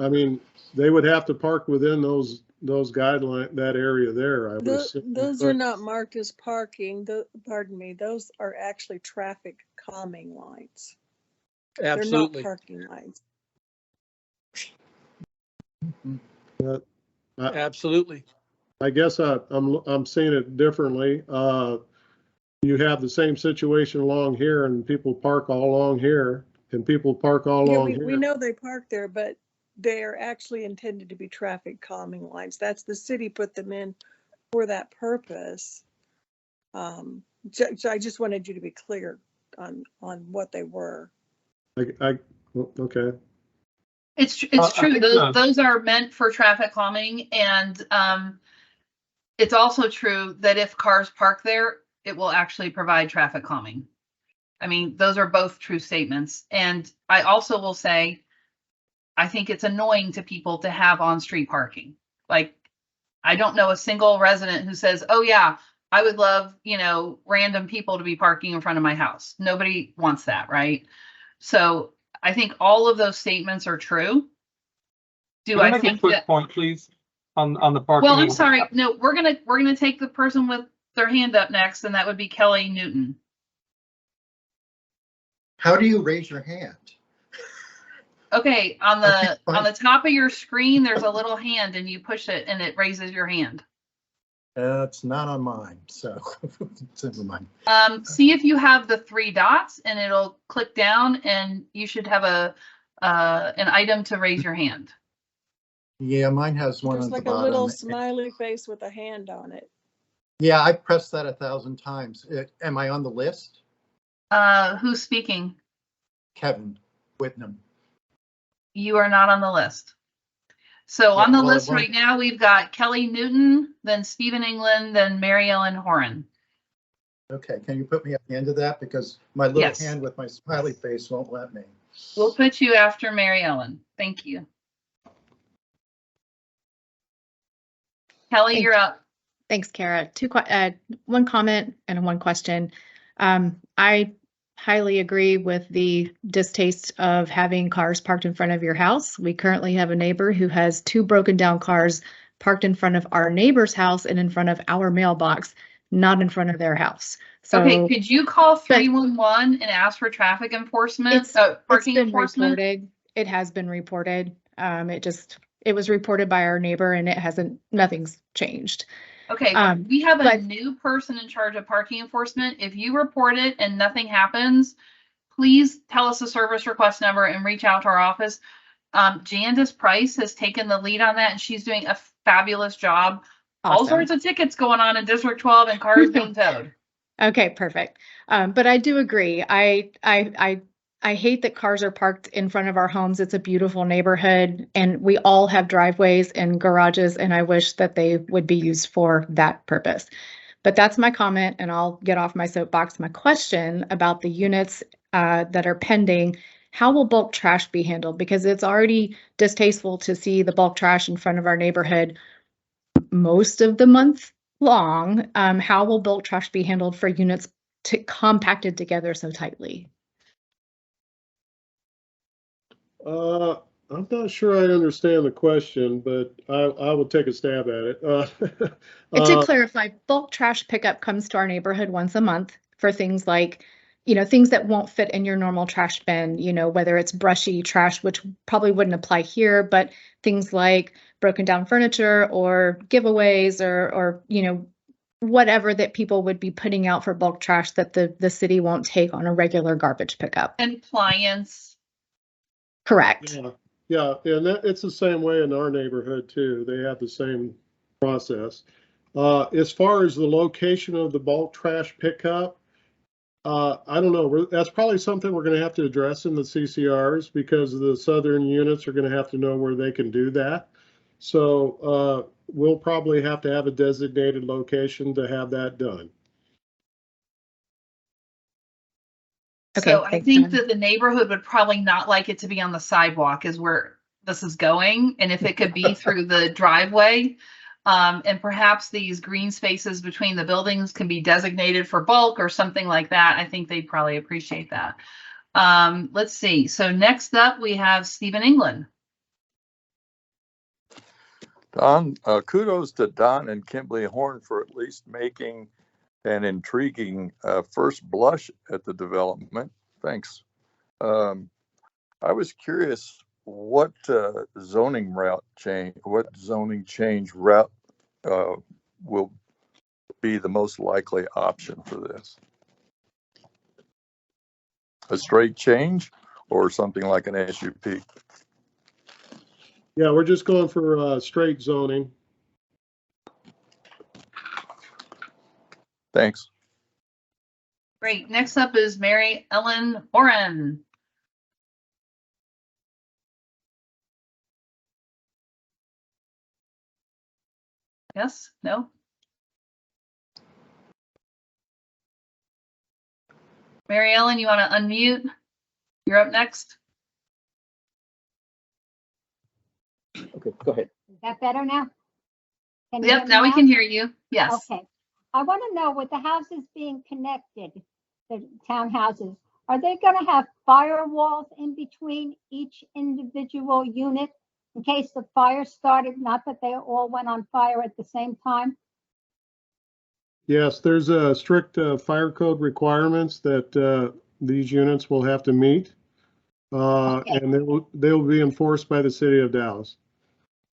I mean, they would have to park within those guidelines, that area there. I would assume. Those are not marked as parking. Pardon me. Those are actually traffic calming lights. Absolutely. They're not parking lights. Absolutely. I guess I'm seeing it differently. You have the same situation along here, and people park all along here, and people park all along here. We know they park there, but they are actually intended to be traffic calming lights. That's the city put them in for that purpose. I just wanted you to be clear on what they were. Okay. It's true. Those are meant for traffic calming, and it's also true that if cars park there, it will actually provide traffic calming. I mean, those are both true statements. And I also will say, I think it's annoying to people to have on-street parking. Like, I don't know a single resident who says, oh yeah, I would love, random people to be parking in front of my house. Nobody wants that, right? So I think all of those statements are true. Can I make a quick point, please, on the parking? Well, I'm sorry. No, we're gonna take the person with their hand up next, and that would be Kelly Newton. How do you raise your hand? Okay, on the top of your screen, there's a little hand, and you push it, and it raises your hand. It's not on mine, so never mind. See if you have the 3 dots, and it'll click down, and you should have an item to raise your hand. Yeah, mine has one There's on like the bottom. a little smiley face with a hand on it. Yeah, I pressed that 1,000 times. Am I on the list? Who's speaking? Kevin Whitnam. You are not on the list. So on the list right now, we've got Kelly Newton, then Stephen England, then Mary Ellen Horan. Okay, can you put me at the end of that? Because my little hand with my smiley face won't let me. We'll put you after Mary Ellen. Thank you. Kelly, you're up. Thanks, Kara. One comment and one question. I highly agree with the distaste of having cars parked in front of your house. We currently have a neighbor who has 2 broken down cars parked in front of our neighbor's house and in front of our mailbox, not in front of their house. So, okay, could you call 311 and ask for traffic enforcement? Parking enforcement? Reported. It has been reported. It was reported by our neighbor, and nothing's changed. Okay, we have a new person in charge of parking enforcement. If you report it and nothing happens, please tell us the service request number and reach out to our office. Jandis Price has taken the lead on that, and she's doing a fabulous job. Awesome. All sorts of tickets going on in District 12 and cars being towed. Okay, perfect. But I do agree. I hate that cars are parked in front of our homes. It's a beautiful neighborhood, and we all have driveways and garages, and I wish that they would be used for that purpose. But that's my comment, and I'll get off my soapbox. My question about the units that are pending, how will bulk trash be handled? Because it's already distasteful to see the bulk trash in front of our neighborhood most of the month long. How will bulk trash be handled for units compacted together so tightly? I'm not sure I understand the question, but I will take a stab at it. To clarify, bulk trash pickup comes to our neighborhood once a month for things like, things that won't fit in your normal trash bin, whether it's brushy trash, which probably wouldn't apply here, but things like broken down furniture or giveaways or whatever that people would be putting out for bulk trash that the city won't take on a regular garbage pickup. And appliance. Correct. Yeah, and it's the same way in our neighborhood too. They have the same process. As far as the location of the bulk trash pickup, I don't know. That's probably something we're going to have to address in the CCRs, because the southern units are going to have to know where they can do that. So we'll probably have to have a designated location to have that done. Okay, so I think that the neighborhood would probably not like it to be on the sidewalk is where this is going. And if it could be through the driveway, and perhaps these green spaces between the buildings can be designated for bulk or something like that, I think they'd probably appreciate that. Let's see. So next up, we have Stephen England. Don, kudos to Don and Kimberly Horn for at least making an intriguing first blush at the development. Thanks. I was curious what zoning change route will be the most likely option for this? A straight change or something like an SUP? Yeah, we're just going for straight zoning. Thanks. Great. Next up is Mary Ellen Oren. Yes? No? Mary Ellen, you want to unmute? You're up next. Okay, go ahead. Is that better now? Can you Yep, hear me now we can hear you. Yes. Okay. I want to know, with the houses being connected, the townhouses, are they going to have firewalls in between each individual unit in case the fire started, not that they all went on fire at the same time? Yes, there's a strict fire code requirements that these units will have to meet. Okay. And they will be enforced by the city of Dallas.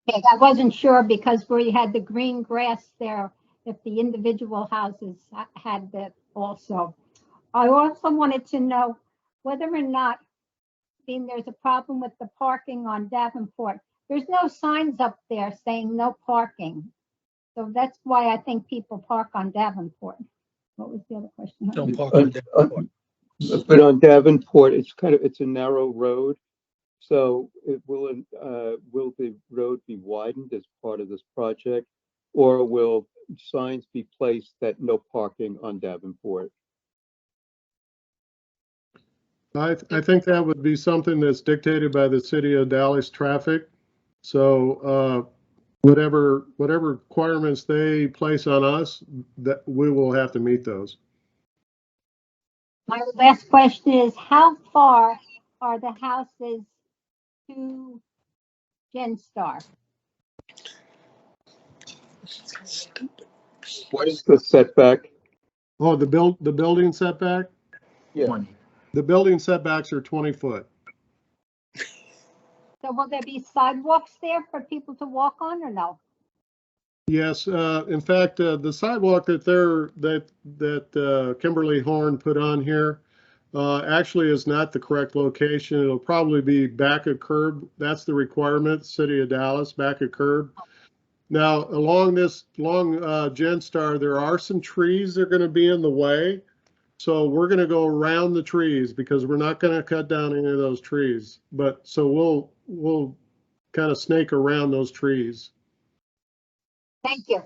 Okay, I wasn't sure because where you had the green grass there, if the individual houses had that also. I also wanted to know whether or not, being there's a problem with the parking on Davenport. There's no signs up there saying no parking. So that's why I think people park on Davenport. What was the other question? Don't park on Davenport. But on Davenport, it's a narrow road. So will the road be widened as part of this project? Or will signs be placed that no parking on Davenport? I think that would be something that's dictated by the city of Dallas traffic. So whatever requirements they place on us, that we will have to meet those. My last question is, how far are the houses to Genstar? What is the setback? Oh, the building setback? Yeah. The building setbacks are 20 foot. So will there be sidewalks there for people to walk on or no? Yes, in fact, the sidewalk that Kimberly Horn put on here actually is not the correct location. It'll probably be back a curb. That's the requirement, City of Dallas, back a curb. Now, along Genstar, there are some trees that are going to be in the way. So we're going to go around the trees because we're not going to cut down any of those trees. But so we'll kind of snake around those trees. Thank you.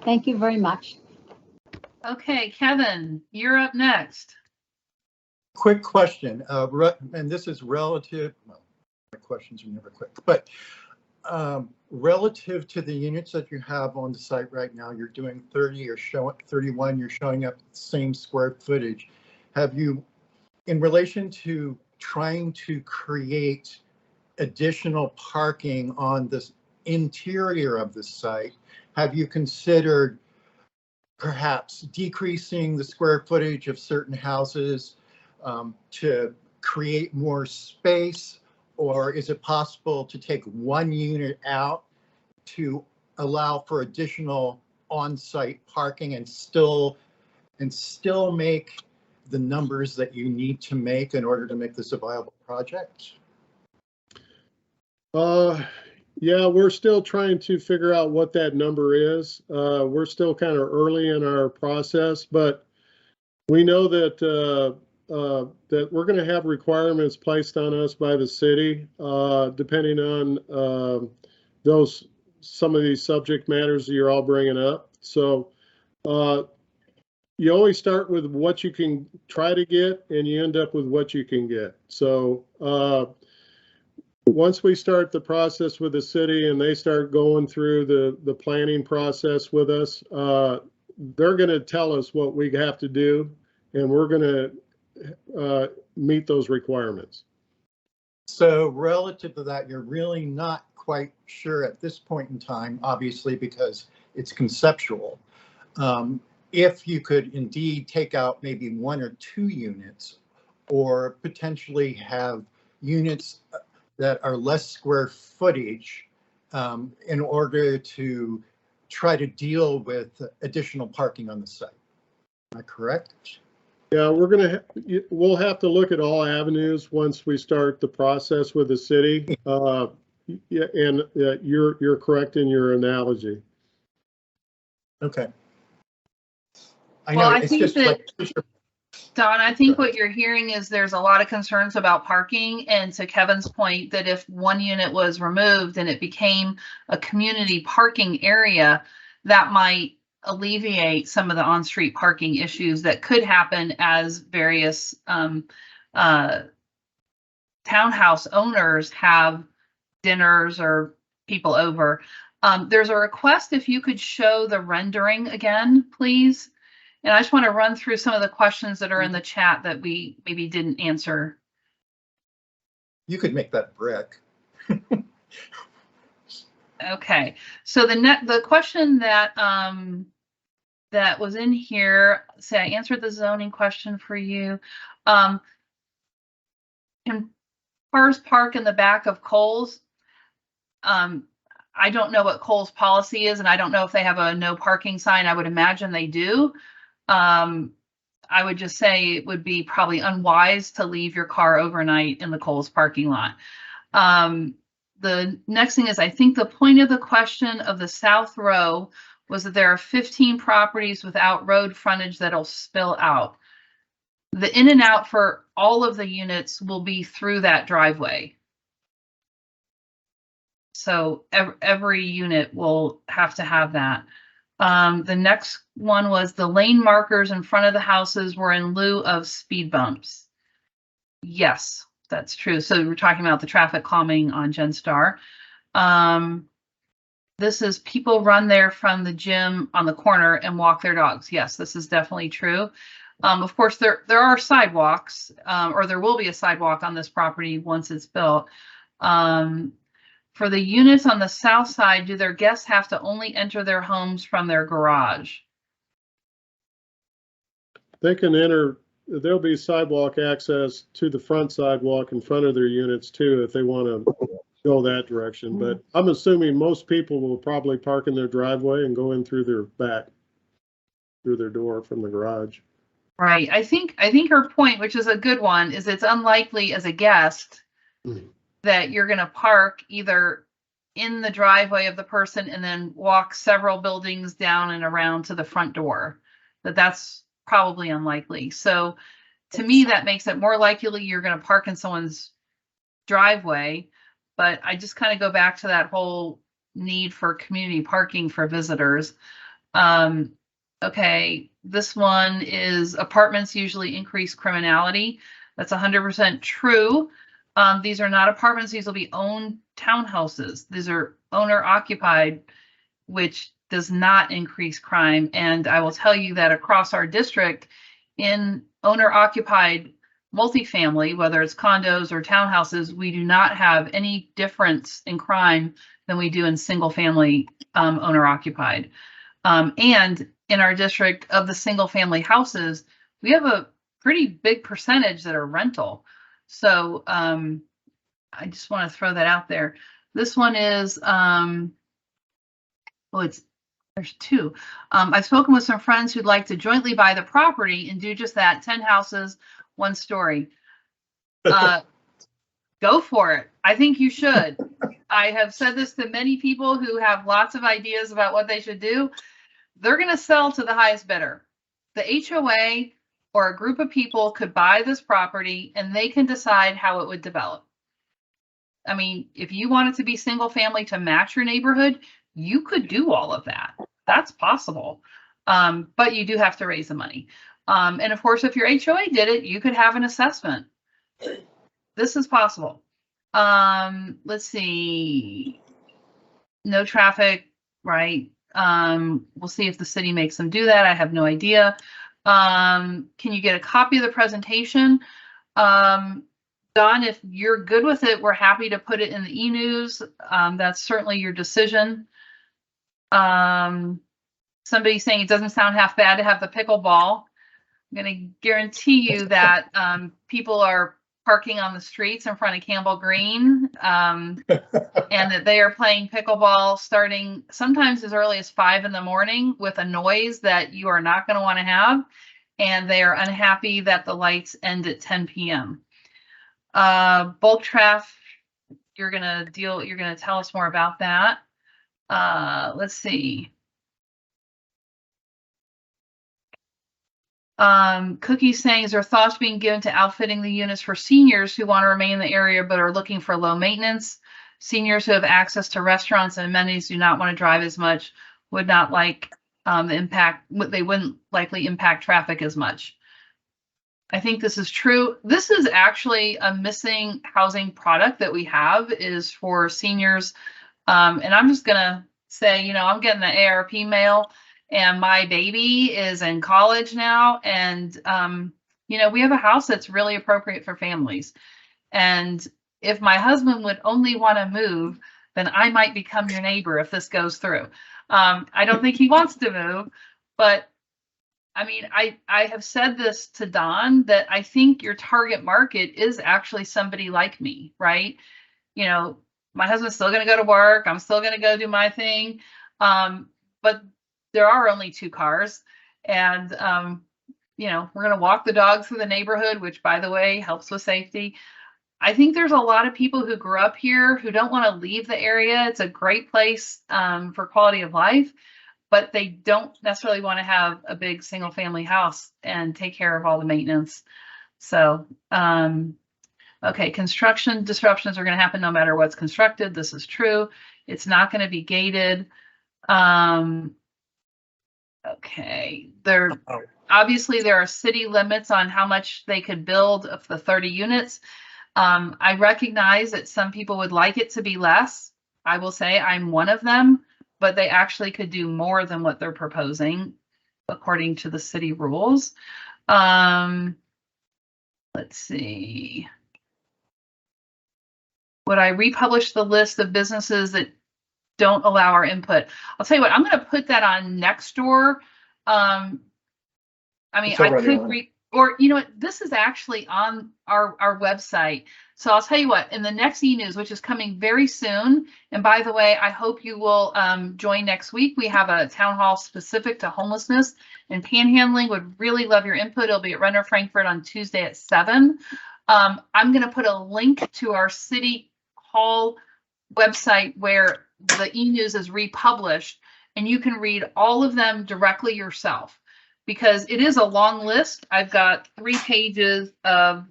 Thank you very much. Okay, Kevin, you're up next. Quick question, and this is relative, well, my questions are never quick, but relative to the units that you have on the site right now, you're doing 30 or 31, you're showing up the same square footage. Have you, in relation to trying to create additional parking on this interior of the site, have you considered perhaps decreasing the square footage of certain houses to create more space? Or is it possible to take one unit out to allow for additional on-site parking and still make the numbers that you need to make in order to make this a viable project? Yeah, we're still trying to figure out what that number is. We're still kind of early in our process, but we know that that we're going to have requirements placed on us by the city, depending on some of these subject matters that you're all bringing up. So you always start with what you can try to get, and you end up with what you can get. So once we start the process with the city and they start going through the planning process with us, they're going to tell us what we have to do, and we're going to meet those requirements. So relative to that, you're really not quite sure at this point in time, obviously, because it's conceptual. If you could indeed take out maybe 1 or 2 units, or potentially have units that are less square footage in order to try to deal with additional parking on the site. Am I correct? Yeah, we'll have to look at all avenues once we start the process with the city. Yeah, and you're correct in your analogy. Okay. I Well, know, I it's think just that, like, Don, I think what you're hearing is there's a lot of concerns about parking. And to Kevin's point, that if one unit was removed and it became a community parking area, that might alleviate some of the on-street parking issues that could happen as various townhouse owners have dinners or people over. There's a request if you could show the rendering again, please. And I just want to run through some of the questions that are in the chat that we maybe didn't answer. you could make that brick. Okay, so the question that that was in here, say I answered the zoning question for you. Can cars park in the back of Kohl's? I don't know what Kohl's policy is, and I don't know if they have a no parking sign. I would imagine they do. I would just say it would be probably unwise to leave your car overnight in the Kohl's parking lot. The next thing is, I think the point of the question of the South Row was that there are 15 properties without road frontage that'll spill out. The in and out for all of the units will be through that driveway. So every unit will have to have that. The next one was the lane markers in front of the houses were in lieu of speed bumps. Yes, that's true. So we're talking about the traffic calming on Genstar. This is people run there from the gym on the corner and walk their dogs. Yes, this is definitely true. Of course, there are sidewalks, or there will be a sidewalk on this property once it's built. For the units on the south side, do their guests have to only enter their homes from their garage? They can enter, there'll be sidewalk access to the front sidewalk in front of their units too, if they want to go that direction. But I'm assuming most people will probably park in their driveway and go in through their back, through their door from the garage. Right. I think her point, which is a good one, is it's unlikely as a guest that you're going to park either in the driveway of the person and then walk several buildings down and around to the front door. That's probably unlikely. So to me, that makes it more likely you're going to park in someone's driveway. But I just kind of go back to that whole need for community parking for visitors. Okay, this one is apartments usually increase criminality. That's 100% true. These are not apartments. These will be owned townhouses. These are owner occupied, which does not increase crime. And I will tell you that across our district, in owner occupied multifamily, whether it's condos or townhouses, we do not have any difference in crime than we do in single family owner occupied. And in our district of the single family houses, we have a pretty big percentage that are rental. So I just want to throw that out there. This one is, there's two. I've spoken with some friends who'd like to jointly buy the property and do just that, 10 houses, 1 story. Go for it. I think you should. I have said this to many people who have lots of ideas about what they should do. They're going to sell to the highest bidder. The HOA or a group of people could buy this property and they can decide how it would develop. I mean, if you want it to be single family to match your neighborhood, you could do all of that. That's possible. But you do have to raise the money. And of course, if your HOA did it, you could have an assessment. This is possible. Let's see. No traffic, right? We'll see if the city makes them do that. I have no idea. Can you get a copy of the presentation? Don, if you're good with it, we're happy to put it in the e-news. That's certainly your decision. Somebody saying it doesn't sound half bad to have the pickleball. I'm going to guarantee you that people are parking on the streets in front of Campbell Green, and that they are playing pickleball starting sometimes as early as 5 in the morning with a noise that you are not going to want to have. And they are unhappy that the lights end at 10 p.m. Bulk traffic, you're going to tell us more about that. Let's see. Cookie saying, is there thoughts being given to outfitting the units for seniors who want to remain in the area but are looking for low maintenance? Seniors who have access to restaurants and amenities do not want to drive as much, would not like the impact, they wouldn't likely impact traffic as much. I think this is true. This is actually a missing housing product that we have, is for seniors. And I'm just gonna say, you know, I'm getting the ARP mail, and my baby is in college now. And, you know, we have a house that's really appropriate for families. And if my husband would only want to move, then I might become your neighbor if this goes through. I don't think he wants to move, but I mean, I have said this to Don, that I think your target market is actually somebody like me, right? You know, my husband's still going to go to work. I'm still going to go do my thing. But there are only 2 cars, and, you know, we're going to walk the dog through the neighborhood, which, by the way, helps with safety. I think there's a lot of people who grew up here who don't want to leave the area. It's a great place for quality of life, but they don't necessarily want to have a big single family house and take care of all the maintenance. So, okay, construction disruptions are going to happen no matter what's constructed. This is true. It's not going to be gated. Okay, obviously there are city limits on how much they could build of the 30 units. I recognize that some people would like it to be less. I will say I'm one of them, but they actually could do more than what they're proposing according to the city rules. Let's see. Would I republish the list of businesses that don't allow our input? I'll tell you what, I'm going to put that on Nextdoor. I mean, I could read, or you know what, this is actually on our website. So I'll tell you what, in the next e-news, which is coming very soon, and by the way, I hope you will join next week. We have a town hall specific to homelessness and panhandling. Would really love your input. It'll be at Renner Frankfurt on Tuesday at 7. I'm going to put a link to our city hall website where the e-news is republished, and you can read all of them directly yourself, because it is a long list. I've got 3 pages of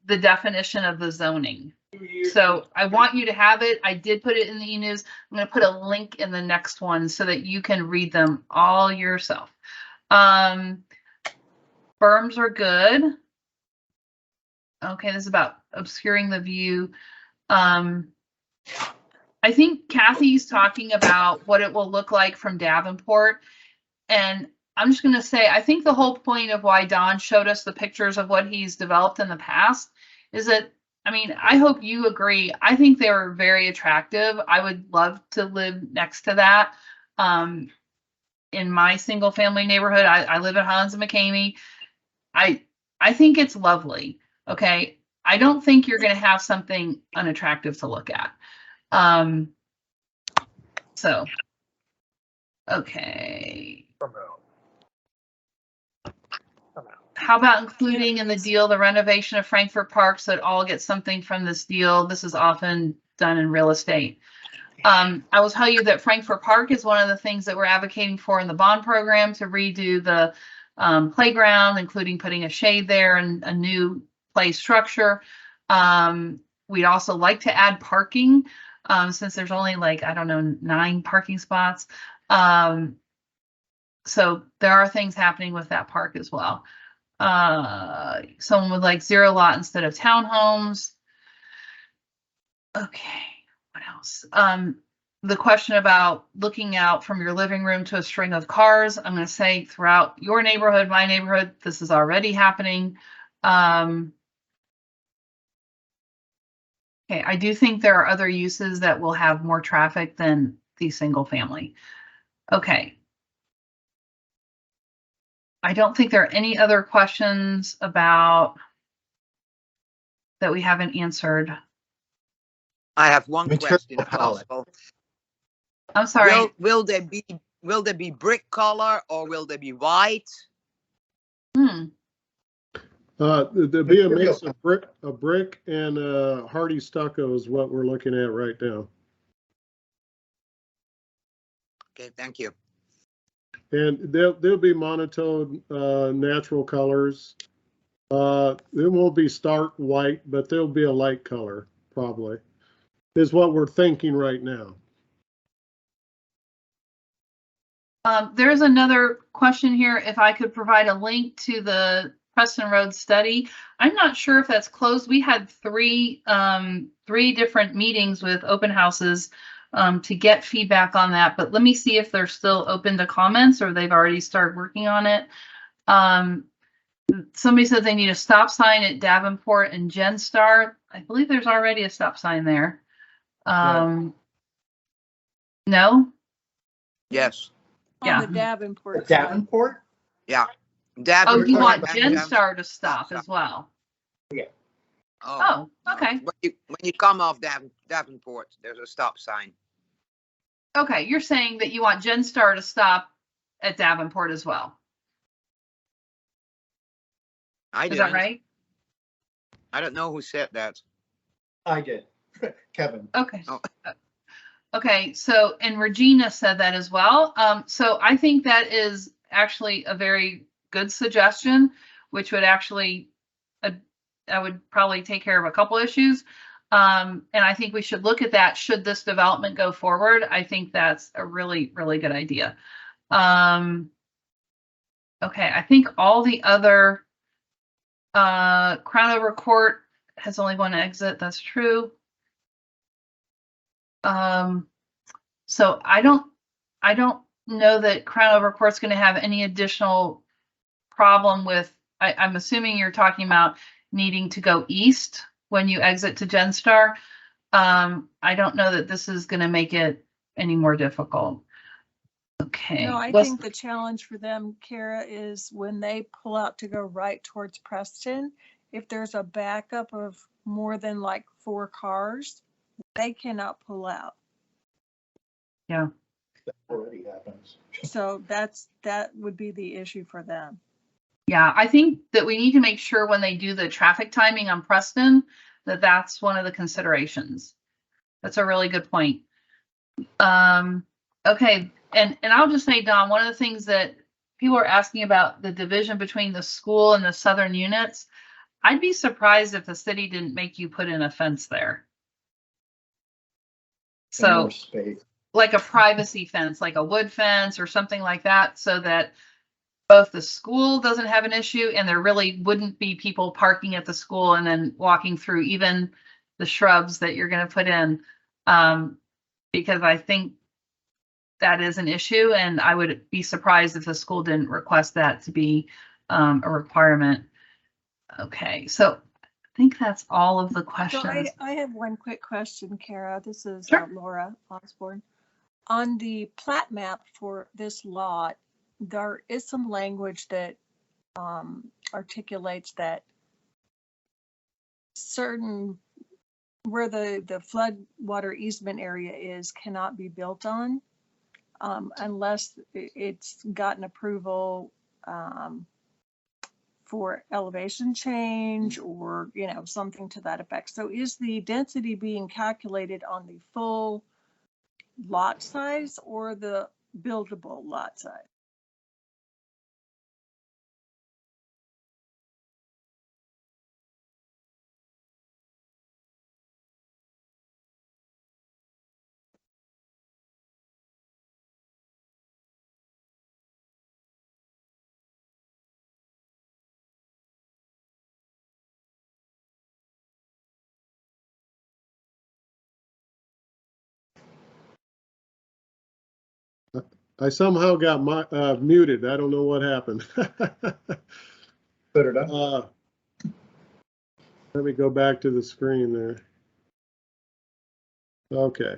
the definition of the zoning. So I want you to have it. I did put it in the e-news. I'm going to put a link in the next one so that you can read them all yourself. Berms are good. Okay, this is about obscuring the view. I think Kathy's talking about what it will look like from Davenport. And I'm just going to say, I think the whole point of why Don showed us the pictures of what he's developed in the past is that, I mean, I hope you agree. I think they were very attractive. I would love to live next to that. In my single family neighborhood, I live at Hans and McCamey. I think it's lovely. Okay. I don't think you're going to have something unattractive to look at. So, okay. How about including in the deal the renovation of Frankfurt Park so that all get something from this deal? This is often done in real estate. I will tell you that Frankfurt Park is one of the things that we're advocating for in the bond program, to redo the playground, including putting a shade there and a new play structure. We'd also like to add parking, since there's only like, I don't know, 9 parking spots. So there are things happening with that park as well. Someone would like 0 lot instead of townhomes. Okay, what else? The question about looking out from your living room to a string of cars, I'm going to say throughout your neighborhood, my neighborhood, this is already happening. Okay, I do think there are other uses that will have more traffic than the single family. Okay. I don't think there are any other questions about that we haven't answered. I have one question, if possible. I'm sorry. Will there be brick color or will there be white? There'd be a mix of brick and hardy stucco is what we're looking at right now. Okay, thank you. And they'll be monotone, natural colors. It won't be stark white, but there'll be a light color, probably, is what we're thinking right now. There's another question here. If I could provide a link to the Preston Road study. I'm not sure if that's closed. We had three different meetings with open houses to get feedback on that, but let me see if they're still open to comments or they've already started working on it. Somebody said they need a stop sign at Davenport and Genstar. I believe there's already a stop sign there. No? Yes. Yeah. On the Davenport. Davenport? Yeah. Oh, Davenport. you want Genstar to stop as well? Yeah. Oh, okay. When you come off Davenport, there's a stop sign. Okay, you're saying that you want Genstar to stop at Davenport as well. Is that right? I don't know who said that. I did. Kevin. Okay. Oh. Okay, so, and Regina said that as well. So I think that is actually a very good suggestion, which would actually, I would probably take care of a couple issues. And I think we should look at that should this development go forward. I think that's a really, really good idea. Okay, I think all the other Crown Over Court has only one exit. That's true. So I don't know that Crown Over Court's going to have any additional problem with. I'm assuming you're talking about needing to go east when you exit to Genstar. I don't know that this is going to make it any more difficult. Okay. No, I think the challenge for them, Kara, is when they pull out to go right towards Preston, if there's a backup of more than like 4 cars, they cannot pull out. Yeah. That already happens. So that would be the issue for them. Yeah, I think that we need to make sure when they do the traffic timing on Preston, that that's one of the considerations. That's a really good point. Okay, and I'll just say, Don, one of the things that people are asking about the division between the school and the southern units, I'd be surprised if the city didn't make you put in a fence there. So, like a privacy fence, like a wood fence or something like that, so that both the school doesn't have an issue and there really wouldn't be people parking at the school and then walking through even the shrubs that you're going to put in. Because I think that is an issue and I would be surprised if the school didn't request that to be a requirement. Okay, so I think that's all of the questions. So I have one quick question, Kara. This is Laura Osborne. On the plat map for this lot, there is some language that articulates that certain where the flood water easement area is cannot be built on unless it's gotten approval for elevation change or something to that effect. So is the density being calculated on the full lot size or the buildable lot size? I somehow got muted. I don't know what happened. Put it up. Let me go back to the screen there. Okay.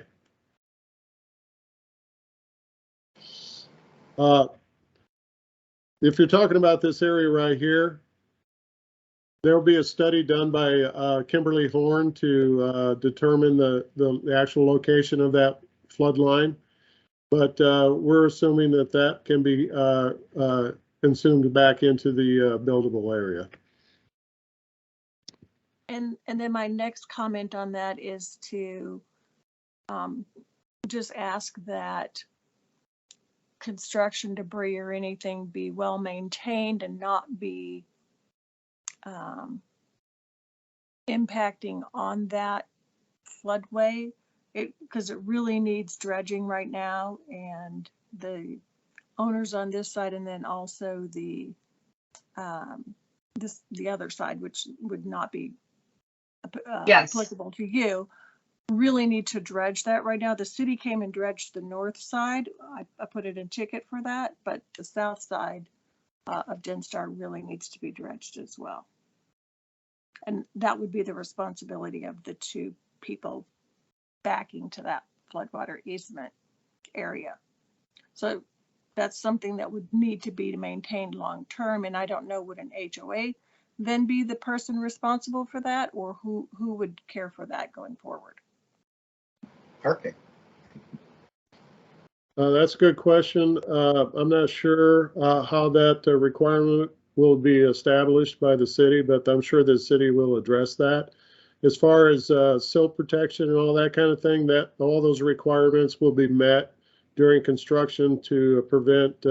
If you're talking about this area right here, there'll be a study done by Kimberly Horn to determine the actual location of that flood line. But we're assuming that that can be consumed back into the buildable area. And then my next comment on that is to just ask that construction debris or anything be well maintained and not be impacting on that floodway, because it really needs dredging right now, and the owners on this side, and then also the the other side, which would not be Yes. applicable to you, really need to dredge that right now. The city came and dredged the north side. I put it in ticket for that, but the south side of Genstar really needs to be dredged as well. And that would be the responsibility of the two people backing to that floodwater easement area. So that's something that would need to be maintained long term. And I don't know, would an HOA then be the person responsible for that, or who would care for that going forward? Parking. That's a good question. I'm not sure how that requirement will be established by the city, but I'm sure the city will address that. As far as silt protection and all that kind of thing, that all those requirements will be met during construction to prevent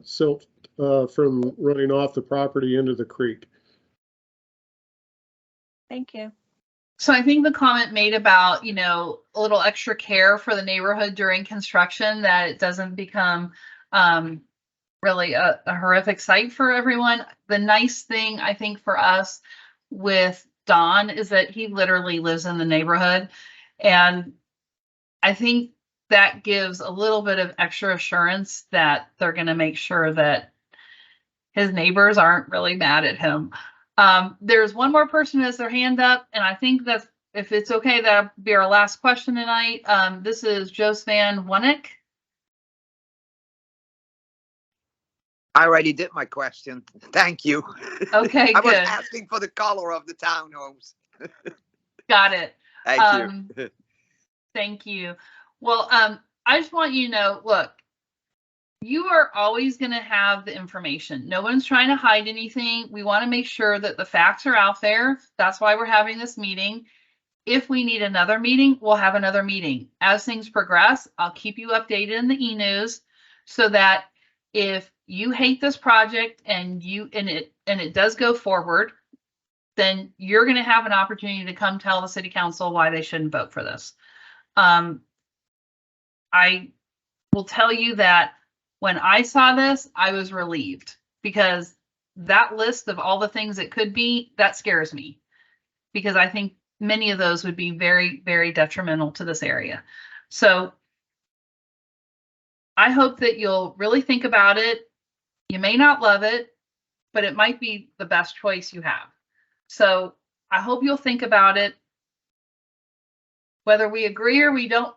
silt from running off the property into the creek. Thank you. So I think the comment made about, you know, a little extra care for the neighborhood during construction, that it doesn't become really a horrific sight for everyone. The nice thing I think for us with Don is that he literally lives in the neighborhood. And I think that gives a little bit of extra assurance that they're going to make sure that his neighbors aren't really mad at him. There's one more person who has their hand up, and I think that's, if it's okay, that'll be our last question tonight. This is Jos Van Wonick. I already did my question. Thank you. Okay, I was good. asking for the color of the townhomes. Got it. Thank you. Thank you. Well, I just want you to know, look, you are always going to have the information. No one's trying to hide anything. We want to make sure that the facts are out there. That's why we're having this meeting. If we need another meeting, we'll have another meeting. As things progress, I'll keep you updated in the e-news so that if you hate this project and it does go forward, then you're going to have an opportunity to come tell the city council why they shouldn't vote for this. I will tell you that when I saw this, I was relieved, because that list of all the things it could be, that scares me, because I think many of those would be very, very detrimental to this area. So I hope that you'll really think about it. You may not love it, but it might be the best choice you have. So I hope you'll think about it. Whether we agree or we don't,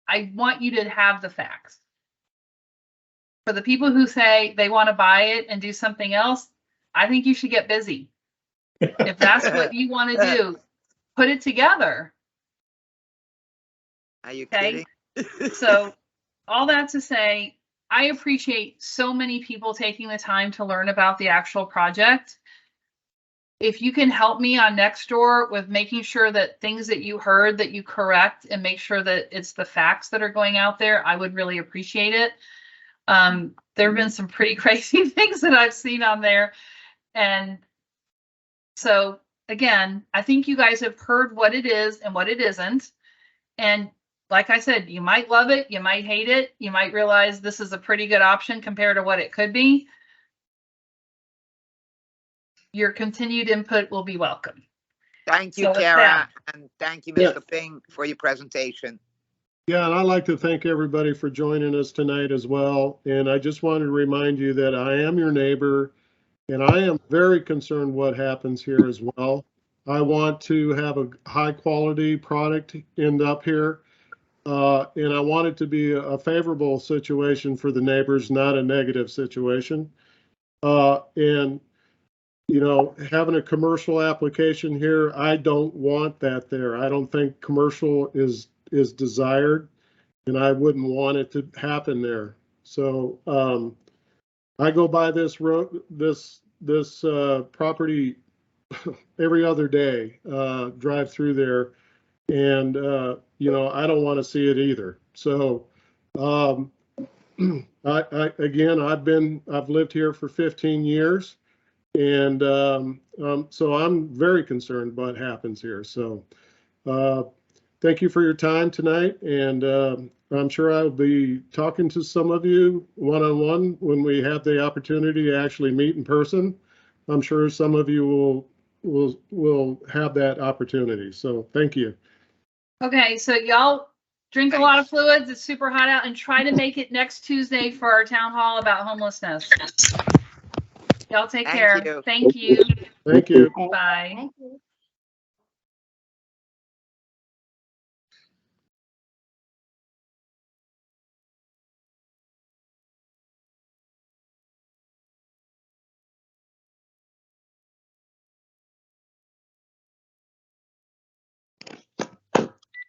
I want you to have the facts. For the people who say they want to buy it and do something else, I think you should get busy. If that's what you want to do, put it together. Are you Okay? kidding? So all that to say, I appreciate so many people taking the time to learn about the actual project. If you can help me on Nextdoor with making sure that things that you heard that you correct and make sure that it's the facts that are going out there, I would really appreciate it. There have been some pretty crazy things that I've seen on there. And so again, I think you guys have heard what it is and what it isn't. And like I said, you might love it, you might hate it, you might realize this is a pretty good option compared to what it could be. Your continued input will be welcome. Thank you, So with Kara, that- and thank you, Yeah. Mr. Ping, for your presentation. Yeah, and I'd like to thank everybody for joining us tonight as well. And I just wanted to remind you that I am your neighbor, and I am very concerned what happens here as well. I want to have a high quality product end up here. And I want it to be a favorable situation for the neighbors, not a negative situation. And you know, having a commercial application here, I don't want that there. I don't think commercial is desired, and I wouldn't want it to happen there. So I go by this road, this property every other day, drive through there, and you know, I don't want to see it either. So Again, I've lived here for 15 years, and so I'm very concerned about what happens here. So thank you for your time tonight, and I'm sure I'll be talking to some of you one-on-one when we have the opportunity to actually meet in person. I'm sure some of you will have that opportunity. So thank you. Okay, so y'all drink a lot of fluids. It's super hot out, and try to make it next Tuesday for our town hall about homelessness. Y'all take care. you. Thank you. Thank you. Bye.